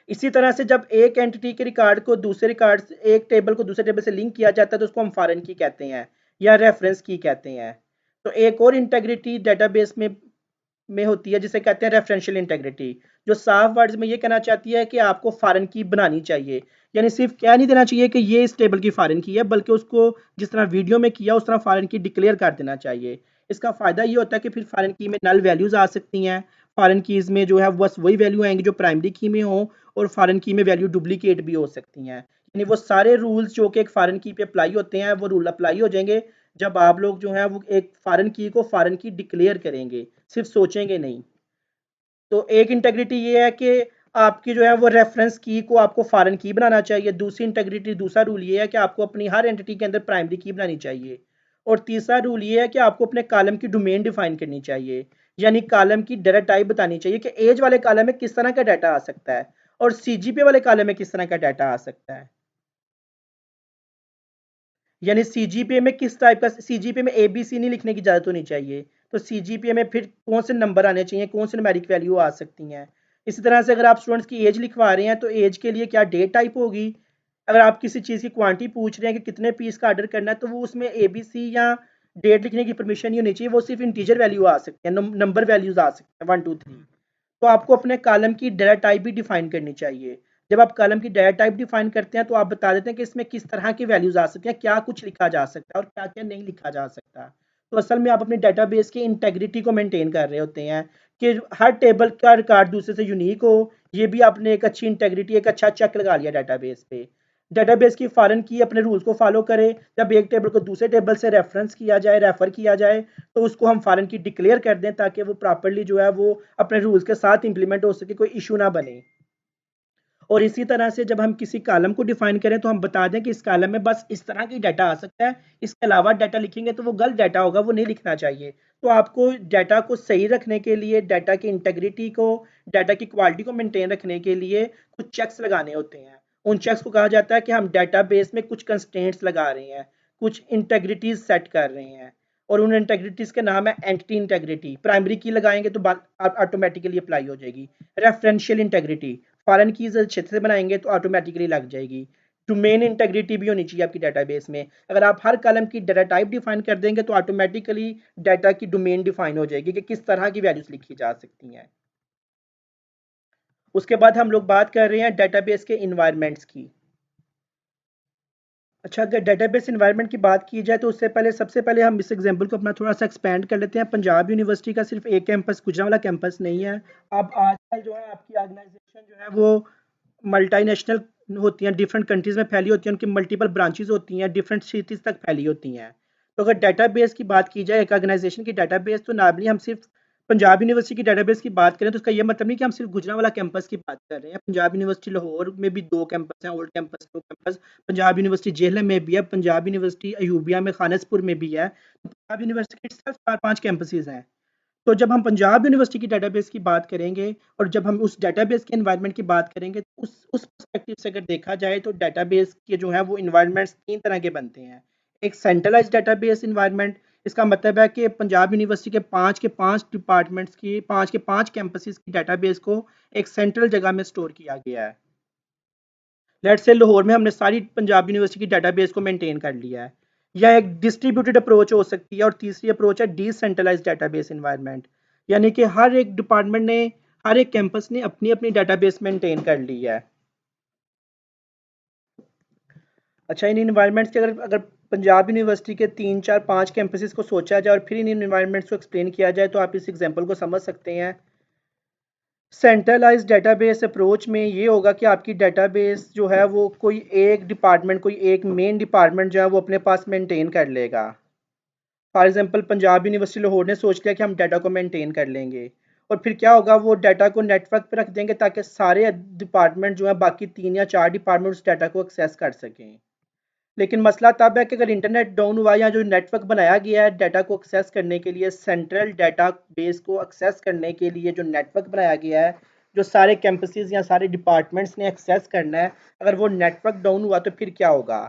इसी तरह से जब एक एंटिटी के रिकॉर्ड को दूसरे रिकॉर्ड से, एक टेबल को दूसरे टेबल से लिंक किया जाता है तो उसको हम फॉरेन की कहते हैं या रेफरेंस की कहते हैं। तो एक और इंटेग्रिटी डेटाबेस में होती है जिसे कहते हैं रेफरेंशियल इंटेग्रिटी, जो साफ वर्ड्स में ये कहना चाहती है कि आपको फॉरेन की बनानी चाहिए। यानी सिर्फ क्या नहीं देना चाहिए कि ये इस टेबल की फॉरेन की है, बल्कि उसको जिस तरह वीडियो में किया उस तरह फॉरेन की डिक्लेयर कर देना चाहिए। इसका फ़ायदा ये होता है कि फिर फॉरेन की में नल वैल्यूज़ आ सकती हैं। फॉरेन कीज़ में जो है बस वही वैल्यू आएंगी जो प्राइमरी की में हो, और फॉरेन की में वैल्यू डुप्लीकेट भी हो सकती हैं। यानी वो सारे रूल्स जो कि एक फॉरेन की पे अप्लाई होते हैं वो रूल अप्लाई हो जाएंगे जब आप लोग जो है वो एक फॉरेन की को फॉरेन की डिक्लेयर करेंगे, सिर्फ सोचेंगे नहीं। तो एक इंटेग्रिटी ये है कि आपकी जो है वो रेफरेंस की को आपको फॉरेन की बनाना चाहिए। दूसरी इंटेग्रिटी, दूसरा रूल ये है कि आपको अपनी हर एंटिटी के अंदर प्राइमरी की बनानी चाहिए। और तीसरा रूल ये है कि आपको अपने कॉलम की डोमेन डिफाइन करनी चाहिए, यानी कॉलम की डाटा टाइप बतानी चाहिए कि एज वाले कॉलम में किस तरह का डाटा आ सकता है और सीजीपी वाले कॉलम में किस तरह का डाटा आ सकता है। यानी सीजीपीए में किस टाइप का, सीजीपीए में एबीसी नहीं लिखने की इजाजत होनी चाहिए। तो सीजीपीए में फिर कौन से नंबर आने चाहिए, कौन से न्यूमेरिक वैल्यू आ सकती हैं। इसी तरह से अगर आप स्टूडेंट्स की एज लिखवा रहे हैं तो एज के लिए क्या डेट टाइप होगी। अगर आप किसी चीज़ की क्वांटिटी पूछ रहे हैं कि कितने पीस का ऑर्डर करना है तो वो उसमें एबीसी या डेट लिखने की परमिशन नहीं होनी चाहिए, वो सिर्फ इंटीजर वैल्यू आ सकते हैं, नंबर वैल्यूज आ सकते हैं 1 2 3। तो आपको अपने कॉलम की डाटा टाइप भी डिफाइन करनी चाहिए। जब आप कॉलम की डाटा टाइप डिफाइन करते हैं तो आप बता देते हैं कि इसमें किस तरह की वैल्यूज आ सकती हैं, क्या कुछ लिखा जा सकता है और क्या क्या नहीं लिखा जा सकता। तो असल में आप अपने डाटाबेस की इंटेग्रिटी को मेंटेन कर रहे होते हैं कि हर टेबल का रिकॉर्ड दूसरे से यूनिक हो। ये भी आपने एक अच्छी इंटेग्रिटी, एक अच्छा चेक लगा लिया डाटाबेस पे। डेटाबेस की फॉरेन की अपने रूल्स को फॉलो करे। जब एक टेबल को दूसरे टेबल से रेफरेंस किया जाए, रेफर किया जाए, तो उसको हम फॉरेन की डिक्लेयर कर दें ताकि वो प्रॉपर्ली जो है वो अपने रूल्स के साथ इंप्लीमेंट हो सके, कोई इशू ना बने। और इसी तरह से जब हम किसी कॉलम को डिफाइन करें तो हम बता दें कि इस कॉलम में बस इस तरह की डाटा आ सकता है, इसके अलावा डाटा लिखेंगे तो वो गलत डाटा होगा, वो नहीं लिखना चाहिए। तो आपको डाटा को सही रखने के लिए, डाटा की इंटेग्रिटी को, डाटा की क्वालिटी को मेंटेन रखने के लिए कुछ चेक्स लगाने होते हैं। उन चेक्स को कहा जाता है कि हम डाटाबेस में कुछ कंस्ट्रेंट्स लगा रहे हैं, कुछ इंटेग्रिटीज सेट कर रहे हैं। और उन इंटेग्रिटीज के नाम है एंटिटी इंटेग्रिटी। प्राइमरी की लगाएंगे तो बात ऑटोमेटिकली अप्लाई हो जाएगी। रेफरेंशियल इंटेग्रिटी, फॉरेन कीज अच्छे से बनाएंगे तो ऑटोमेटिकली लग जाएगी। डोमेन इंटेग्रिटी भी होनी चाहिए आपकी डाटाबेस में। अगर आप हर कॉलम की डाटा टाइप डिफाइन कर देंगे तो ऑटोमेटिकली डाटा की डोमेन डिफाइन हो जाएगी कि किस तरह की वैल्यूज लिखी जा सकती हैं। उसके बाद हम लोग बात कर रहे हैं डाटाबेस के इन्वायरमेंट्स की। अच्छा, अगर डेटाबेस एनवायरनमेंट की बात की जाए तो उससे पहले, सबसे पहले हम इस एग्जांपल को अपना थोड़ा सा एक्सपेंड कर लेते हैं। पंजाब यूनिवर्सिटी का सिर्फ एक कैंपस, गुजरांवाला कैंपस नहीं है। अब आजकल जो है आपकी ऑर्गेनाइजेशन जो है वो मल्टीनेशनल होती हैं, डिफरेंट कंट्रीज़ में फैली होती हैं, उनकी मल्टीपल ब्रांचेज होती हैं, डिफरेंट सिटीज़ तक फैली होती हैं। तो अगर डेटाबेस की बात की जाए एक ऑर्गेनाइजेशन की डेटाबेस, तो नॉर्मली हम सिर्फ पंजाब यूनिवर्सिटी की डेटाबेस की बात करें तो उसका ये मतलब नहीं कि हम सिर्फ गुजरांवाला कैंपस की बात कर रहे हैं। पंजाब यूनिवर्सिटी लाहौर में भी 2 कैंपस हैं, old campus, 2 campus. Punjab university Jhelum में भी है, पंजाब यूनिवर्सिटी अयूबिया में खानसपुर में भी है। तो पंजाब यूनिवर्सिटी के सिर्फ 4 5 कैंपसेज हैं। तो जब हम पंजाब यूनिवर्सिटी की डेटाबेस की बात करेंगे और जब हम उस डेटाबेस के एनवायरनमेंट की बात करेंगे तो उस पर्सपेक्टिव से अगर देखा जाए तो डेटाबेस के जो है वो इन्वायरमेंट्स 3 तरह के बनते हैं। एक सेंट्रलाइज्ड डेटाबेस इन्वायरमेंट, इसका मतलब है कि पंजाब यूनिवर्सिटी के 5 डिपार्टमेंट्स की, 5 कैंपसेस की डेटाबेस को एक सेंट्रल जगह में स्टोर किया गया है। लेट्स से लाहौर में हमने सारी पंजाब यूनिवर्सिटी की डेटाबेस को मेंटेन कर लिया है। या एक डिस्ट्रीब्यूटेड अप्रोच हो सकती है, और तीसरी अप्रोच है डिसेंट्रलाइज्ड डेटाबेस एनवायरनमेंट, यानी कि हर एक डिपार्टमेंट ने, हर एक कैंपस ने अपनी अपनी डेटाबेस मेंटेन कर ली है। अच्छा, इन इन्वायरमेंट्स के अगर अगर पंजाब यूनिवर्सिटी के 3 4 5 कैंपसेस को सोचा जाए और फिर इन इन्वायरमेंट्स को एक्सप्लेन किया जाए तो आप इस एग्जांपल को समझ सकते हैं। सेंट्रलाइज्ड डेटाबेस अप्रोच में ये होगा कि आपकी डेटाबेस जो है वो कोई एक डिपार्टमेंट, कोई एक मेन डिपार्टमेंट जो है वो अपने पास मेंटेन कर लेगा। For example Punjab university Lahore ने सोच लिया कि हम डाटा को मेंटेन कर लेंगे, और फिर क्या होगा, वो डाटा को नेटवर्क पे रख देंगे ताकि सारे डिपार्टमेंट जो है, बाकी 3 या 4 डिपार्टमेंट उस डाटा को एक्सेस कर सकें। लेकिन मसला तब है कि अगर इंटरनेट डाउन हुआ या जो नेटवर्क बनाया गया है डाटा को एक्सेस करने के लिए, सेंट्रल डाटा बेस को एक्सेस करने के लिए जो नेटवर्क बनाया गया है जो सारे कैंपसेस या सारे डिपार्टमेंट्स ने एक्सेस करना है, अगर वो नेटवर्क डाउन हुआ तो फिर क्या होगा?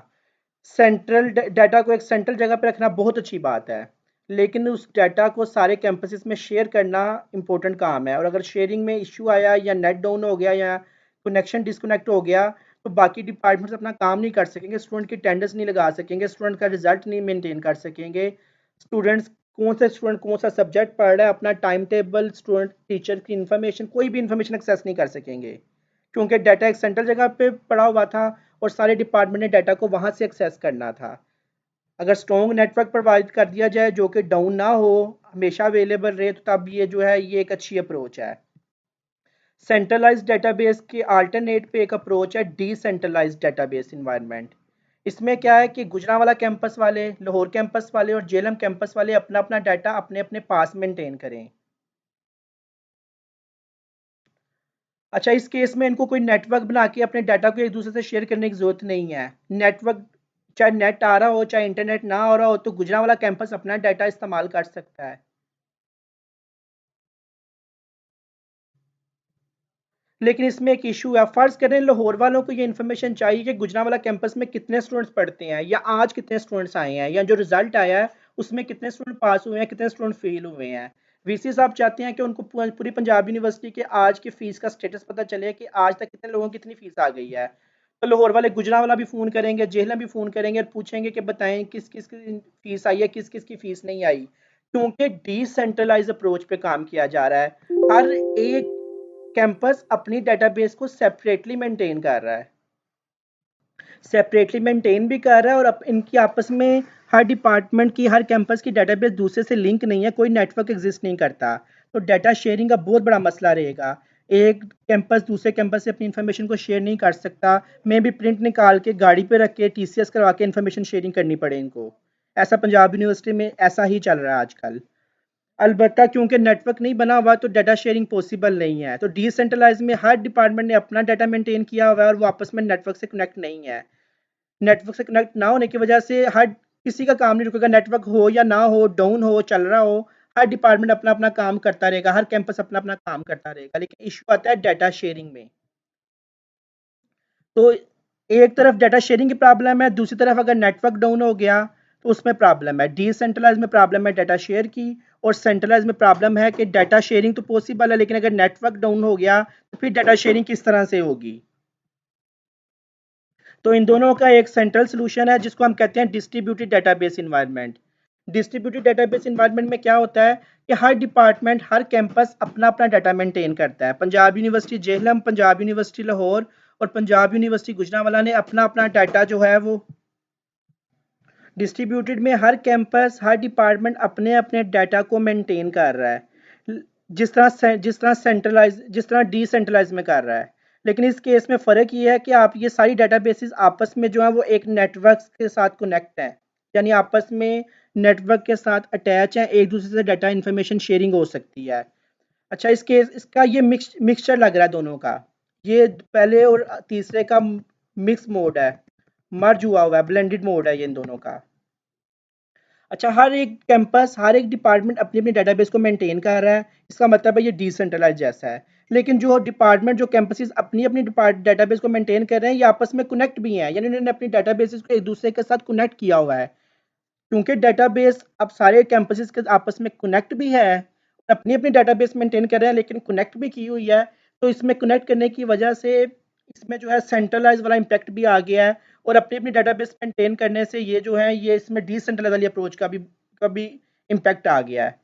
सेंट्रल डाटा को एक सेंट्रल जगह पे रखना बहुत अच्छी बात है, लेकिन उस डाटा को सारे कैंपसेस में शेयर करना इंपॉर्टेंट काम है। और अगर शेयरिंग में इश्यू आया या नेट डाउन हो गया या कनेक्शन डिस्कनेक्ट हो गया तो बाकी डिपार्टमेंट्स अपना काम नहीं कर सकेंगे, स्टूडेंट की अटेंडेंस नहीं लगा सकेंगे, स्टूडेंट का रिजल्ट नहीं मेंटेन कर सकेंगे। स्टूडेंट कौन सा सब्जेक्ट पढ़ रहा है, अपना टाइम टेबल, स्टूडेंट टीचर की इन्फॉर्मेशन, कोई भी इन्फॉर्मेशन एक्सेस नहीं कर सकेंगे, क्योंकि डाटा एक सेंट्रल जगह पे पड़ा हुआ था और सारे डिपार्टमेंट ने डाटा को वहां से एक्सेस करना था। अगर स्ट्रॉन्ग नेटवर्क प्रोवाइड कर दिया जाए जो कि डाउन ना हो, हमेशा अवेलेबल रहे, तो तब ये जो है ये एक अच्छी अप्रोच है। सेंट्रलाइज्ड डेटाबेस के अल्टरनेट पे एक अप्रोच है डिसेंट्रलाइज्ड डेटाबेस इन्वायरमेंट। इसमें क्या है कि गुजरांवाला कैंपस वाले, लाहौर कैंपस वाले और जेएलएम कैंपस वाले अपना अपना डाटा अपने अपने पास मेंटेन करें। अच्छा, इस केस में इनको कोई नेटवर्क बना के अपने डाटा को एक दूसरे से शेयर करने की ज़रूरत नहीं है। नेटवर्क, चाहे नेट आ रहा हो चाहे इंटरनेट ना आ रहा हो, तो गुजरांवाला कैंपस अपना डाटा इस्तेमाल कर सकता है। लेकिन इसमें एक इशू है। फ़र्ज़ करें लाहौर वालों को ये इन्फॉर्मेशन चाहिए कि गुजरांवाला कैंपस में कितने स्टूडेंट्स पढ़ते हैं, या आज कितने स्टूडेंट्स आए हैं, या जो रिजल्ट आया है उसमें कितने स्टूडेंट पास हुए हैं, कितने स्टूडेंट फेल हुए हैं। वीसी साहब चाहते हैं कि उनको पूरी पंजाब यूनिवर्सिटी के आज की फ़ीस का स्टेटस पता चले कि आज तक कितने लोगों की कितनी फ़ीस आ गई है। तो लाहौर वाले गुजरांवाला भी फ़ोन करेंगे, जेहलम भी फ़ोन करेंगे और पूछेंगे कि बताएं किस किस की फ़ीस आई है, किस किस की फ़ीस नहीं आई, क्योंकि डिसेंट्रलाइज अप्रोच पे काम किया जा रहा है। हर एक कैंपस अपनी डेटाबेस को सेपरेटली मेंटेन कर रहा है, सेपरेटली मेंटेन भी कर रहा है, और इनकी आपस में हर डिपार्टमेंट की, हर कैंपस की डेटाबेस दूसरे से लिंक नहीं है, कोई नेटवर्क एग्जिस्ट नहीं करता। तो डाटा शेयरिंग का बहुत बड़ा मसला रहेगा। एक कैंपस दूसरे कैंपस से अपनी इन्फॉर्मेशन को शेयर नहीं कर सकता। मे भी प्रिंट निकाल के गाड़ी पे रख के टीसीएस करवा के इन्फॉर्मेशन शेयरिंग करनी पड़े इनको। ऐसा पंजाब यूनिवर्सिटी में ऐसा ही चल रहा है आजकल। अलबत्ता क्योंकि नेटवर्क नहीं बना हुआ तो डाटा शेयरिंग पॉसिबल नहीं है। तो डिसेंट्रलाइज में हर डिपार्टमेंट ने अपना डाटा मेंटेन किया हुआ है और वो आपस में नेटवर्क से कनेक्ट नहीं है। नेटवर्क से कनेक्ट ना होने की वजह से हर किसी का काम नहीं रुकेगा, नेटवर्क हो या ना हो, डाउन हो, चल रहा हो, हर डिपार्टमेंट अपना अपना काम करता रहेगा, हर कैंपस अपना अपना काम करता रहेगा। लेकिन इशू आता है डाटा शेयरिंग में। तो एक तरफ डाटा शेयरिंग की प्रॉब्लम है, दूसरी तरफ अगर नेटवर्क डाउन हो गया तो उसमें प्रॉब्लम है। डिसेंट्रलाइज में प्रॉब्लम है डाटा शेयर की, और सेंट्रलाइज में प्रॉब्लम है कि डाटा शेयरिंग तो पॉसिबल है, लेकिन अगर नेटवर्क डाउन हो गया तो फिर डाटा शेयरिंग किस तरह से होगी। तो इन दोनों का एक सेंट्रल सोल्यूशन है जिसको हम कहते हैं distributed database environment. Distributed database environment में क्या होता है कि हर डिपार्टमेंट, हर कैंपस अपना अपना डाटा मेंटेन करता है। पंजाब यूनिवर्सिटी जेहलम, पंजाब यूनिवर्सिटी लाहौर और पंजाब यूनिवर्सिटी गुजरांवाला ने अपना अपना डाटा जो है वो डिस्ट्रीब्यूटेड में, हर कैंपस, हर डिपार्टमेंट अपने अपने डाटा को मेंटेन कर रहा है, जिस तरह डिसेंट्रलाइज में कर रहा है। लेकिन इस केस में फ़र्क ये है कि आप ये सारी डेटाबेसेस आपस में जो है वो एक नेटवर्क के साथ कनेक्ट हैं, यानी आपस में नेटवर्क के साथ अटैच हैं, एक दूसरे से डाटा इन्फॉर्मेशन शेयरिंग हो सकती है। अच्छा, इस केस इसका ये मिक्सचर लग रहा है दोनों का, ये पहले और तीसरे का मिक्स मोड है, मर्ज हुआ है, ब्लेंडेड मोड है ये इन दोनों का। अच्छा, हर एक कैंपस, हर एक डिपार्टमेंट अपनी अपनी डेटाबेस को मेंटेन कर रहा है, इसका मतलब है ये डिसेंट्रलाइज जैसा है। लेकिन जो डिपार्टमेंट, जो कैंपसेस अपनी अपनी डेटाबेस को मेंटेन कर रहे हैं, ये आपस में कनेक्ट भी हैं, यानी उन्होंने अपनी डेटाबेसेस को एक दूसरे के साथ कनेक्ट किया हुआ है। क्योंकि डेटाबेस अब सारे कैंपसेस के आपस में कनेक्ट भी है, अपनी अपनी डेटाबेस मेंटेन कर रहे हैं, लेकिन कनेक्ट भी की हुई है। तो इसमें कनेक्ट करने की वजह से इसमें जो है सेंट्रलाइज वाला इम्पैक्ट भी आ गया है, और अपनी अपनी डेटाबेस मेंटेन करने से ये जो है ये इसमें डिसेंट्रलाइज वाली अप्रोच का भी इम्पैक्ट आ गया है।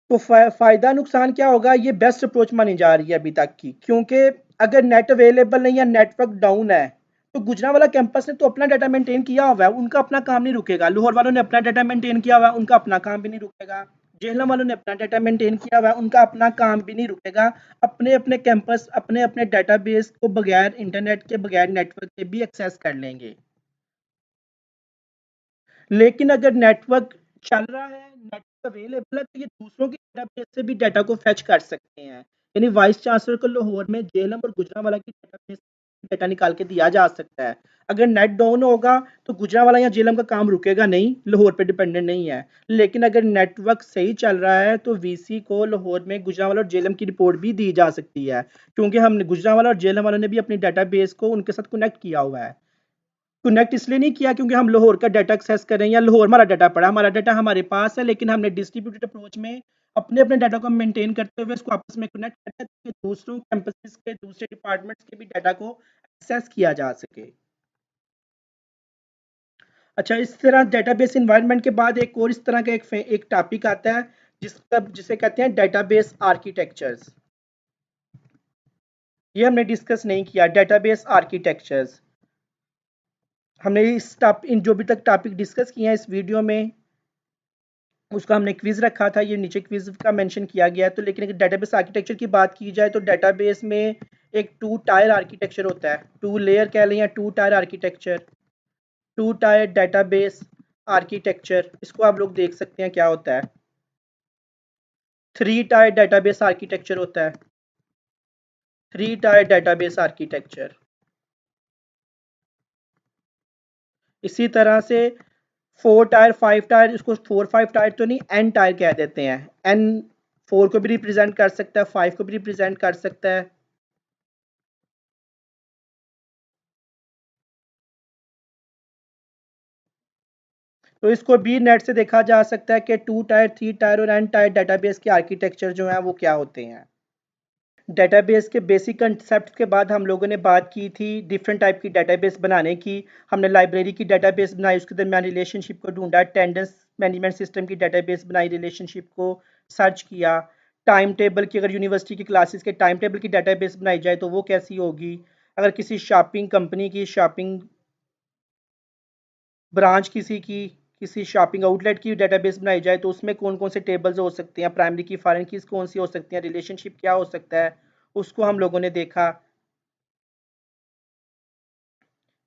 तो फ़ायदा नुकसान क्या होगा, ये बेस्ट अप्रोच मानी जा रही है अभी तक की, क्योंकि अगर नेट अवेलेबल नहीं है, नेटवर्क डाउन है, तो गुजरांवाला कैंपस ने तो अपना डाटा मेंटेन किया हुआ है, उनका अपना काम नहीं रुकेगा। लाहौर वालों ने अपना डाटा मेंटेन किया हुआ है, उनका अपना काम भी नहीं रुकेगा। जेहलम वालों ने अपना डाटा मेंटेन किया हुआ है, उनका अपना काम भी नहीं रुकेगा। अपने अपने कैंपस अपने अपने डाटाबेस को बगैर इंटरनेट के, बगैर नेटवर्क के भी एक्सेस कर लेंगे। लेकिन अगर नेटवर्क चल रहा है, नेटवर्क अवेलेबल है, तो ये दूसरों की डेटाबेस से भी डाटा को फेच कर सकते हैं। यानी वाइस चांसलर को लाहौर में जेएलएम और गुजरांवाला की डेटाबेस डाटा निकाल के दिया जा सकता है। अगर नेट डाउन होगा तो गुजरांवाला या झेलम का काम रुकेगा नहीं, लाहौर पे डिपेंडेंट नहीं है। लेकिन अगर नेटवर्क सही चल रहा है तो वीसी को लाहौर में गुजरांवाला और झेलम की रिपोर्ट भी दी जा सकती है, क्योंकि हमने गुजरांवाला और झेलम वालों ने भी अपनी डाटाबेस को उनके साथ कनेक्ट किया हुआ है। कनेक्ट इसलिए नहीं किया क्योंकि हम लाहौर का डाटा एक्सेस कर रहे हैं या लाहौर हमारा डाटा पड़ा, हमारा डाटा हमारे पास है, लेकिन हमने डिस्ट्रीब्यूटेड अप्रोच में अपने अपने डाटा को मेंटेन करते हुए इसको आपस में कनेक्ट करते हैं ताकि दूसरों कैंपसेस के दूसरे डिपार्टमेंट्स के भी डाटा को एक्सेस किया जा सके। अच्छा, इस तरह डेटाबेस इन्वायरमेंट के बाद एक और इस तरह का एक टॉपिक आता है जिसे कहते हैं डेटाबेस आर्किटेक्चर्स। ये हमने डिस्कस नहीं किया, डेटाबेस आर्किटेक्चर्स। हमने इन जो भी तक टॉपिक डिस्कस किए हैं इस वीडियो में उसका हमने क्विज रखा था, ये नीचे क्विज का मेंशन किया गया है। तो लेकिन अगर डेटाबेस आर्किटेक्चर की बात की जाए तो डेटाबेस में एक टू टायर आर्किटेक्चर होता है, टू लेयर कह लें या two tier architecture, two tier database architecture, इसको आप लोग देख सकते हैं क्या होता है। थ्री टायर डेटाबेस आर्किटेक्चर होता है, थ्री टायर डेटाबेस आर्किटेक्चर। इसी तरह से फोर टायर, फाइव टायर, इसको फोर फाइव टायर तो नहीं, एन टायर कह देते हैं। एन फोर को भी रिप्रेजेंट कर सकता है, फाइव को भी रिप्रेजेंट कर सकता है। तो इसको बी नेट से देखा जा सकता है कि टू टायर, थ्री टायर और एन टायर डेटाबेस के आर्किटेक्चर जो है वो क्या होते हैं। डेटाबेस के बेसिक कंसेप्ट के बाद हम लोगों ने बात की थी डिफरेंट टाइप की डेटाबेस बनाने की। हमने लाइब्रेरी की डेटाबेस बनाई, उसके दरमियान रिलेशनशिप को ढूंढा, अटेंडेंस मैनेजमेंट सिस्टम की डेटाबेस बनाई, रिलेशनशिप को सर्च किया, टाइम टेबल की, अगर यूनिवर्सिटी की क्लासेस के टाइम टेबल की डेटाबेस बनाई जाए तो वो कैसी होगी, अगर किसी शॉपिंग कंपनी की, शॉपिंग ब्रांच किसी शॉपिंग आउटलेट की डेटाबेस बनाई जाए तो उसमें कौन कौन से टेबल्स हो सकते हैं, प्राइमरी की, फॉरेन की कौन सी हो सकती हैं, रिलेशनशिप क्या हो सकता है, उसको हम लोगों ने देखा।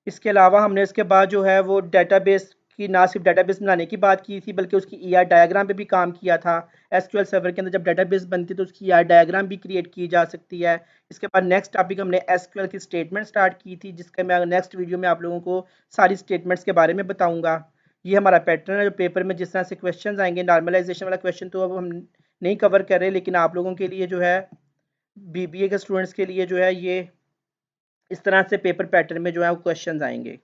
इसके अलावा हमने इसके बाद जो है वो डेटाबेस की ना सिर्फ डेटाबेस बनाने की बात की थी बल्कि उसकी ईआर डायग्राम पे भी काम किया था। एसक्यूएल सर्वर के अंदर जब डेटाबेस बनती है तो उसकी ईआर डायग्राम भी क्रिएट की जा सकती है। इसके बाद नेक्स्ट टॉपिक हमने एसक्यूएल की स्टेटमेंट स्टार्ट की थी, जिसका मैं नेक्स्ट वीडियो में आप लोगों को सारी स्टेटमेंट्स के बारे में बताऊंगा। ये हमारा पैटर्न है जो पेपर में जिस तरह से क्वेश्चन आएंगे, नॉर्मलाइजेशन वाला क्वेश्चन तो अब हम नहीं कवर कर रहे, लेकिन आप लोगों के लिए जो है बीबीए के स्टूडेंट्स के लिए जो है ये इस तरह से पेपर पैटर्न में जो है वो क्वेश्चन आएंगे।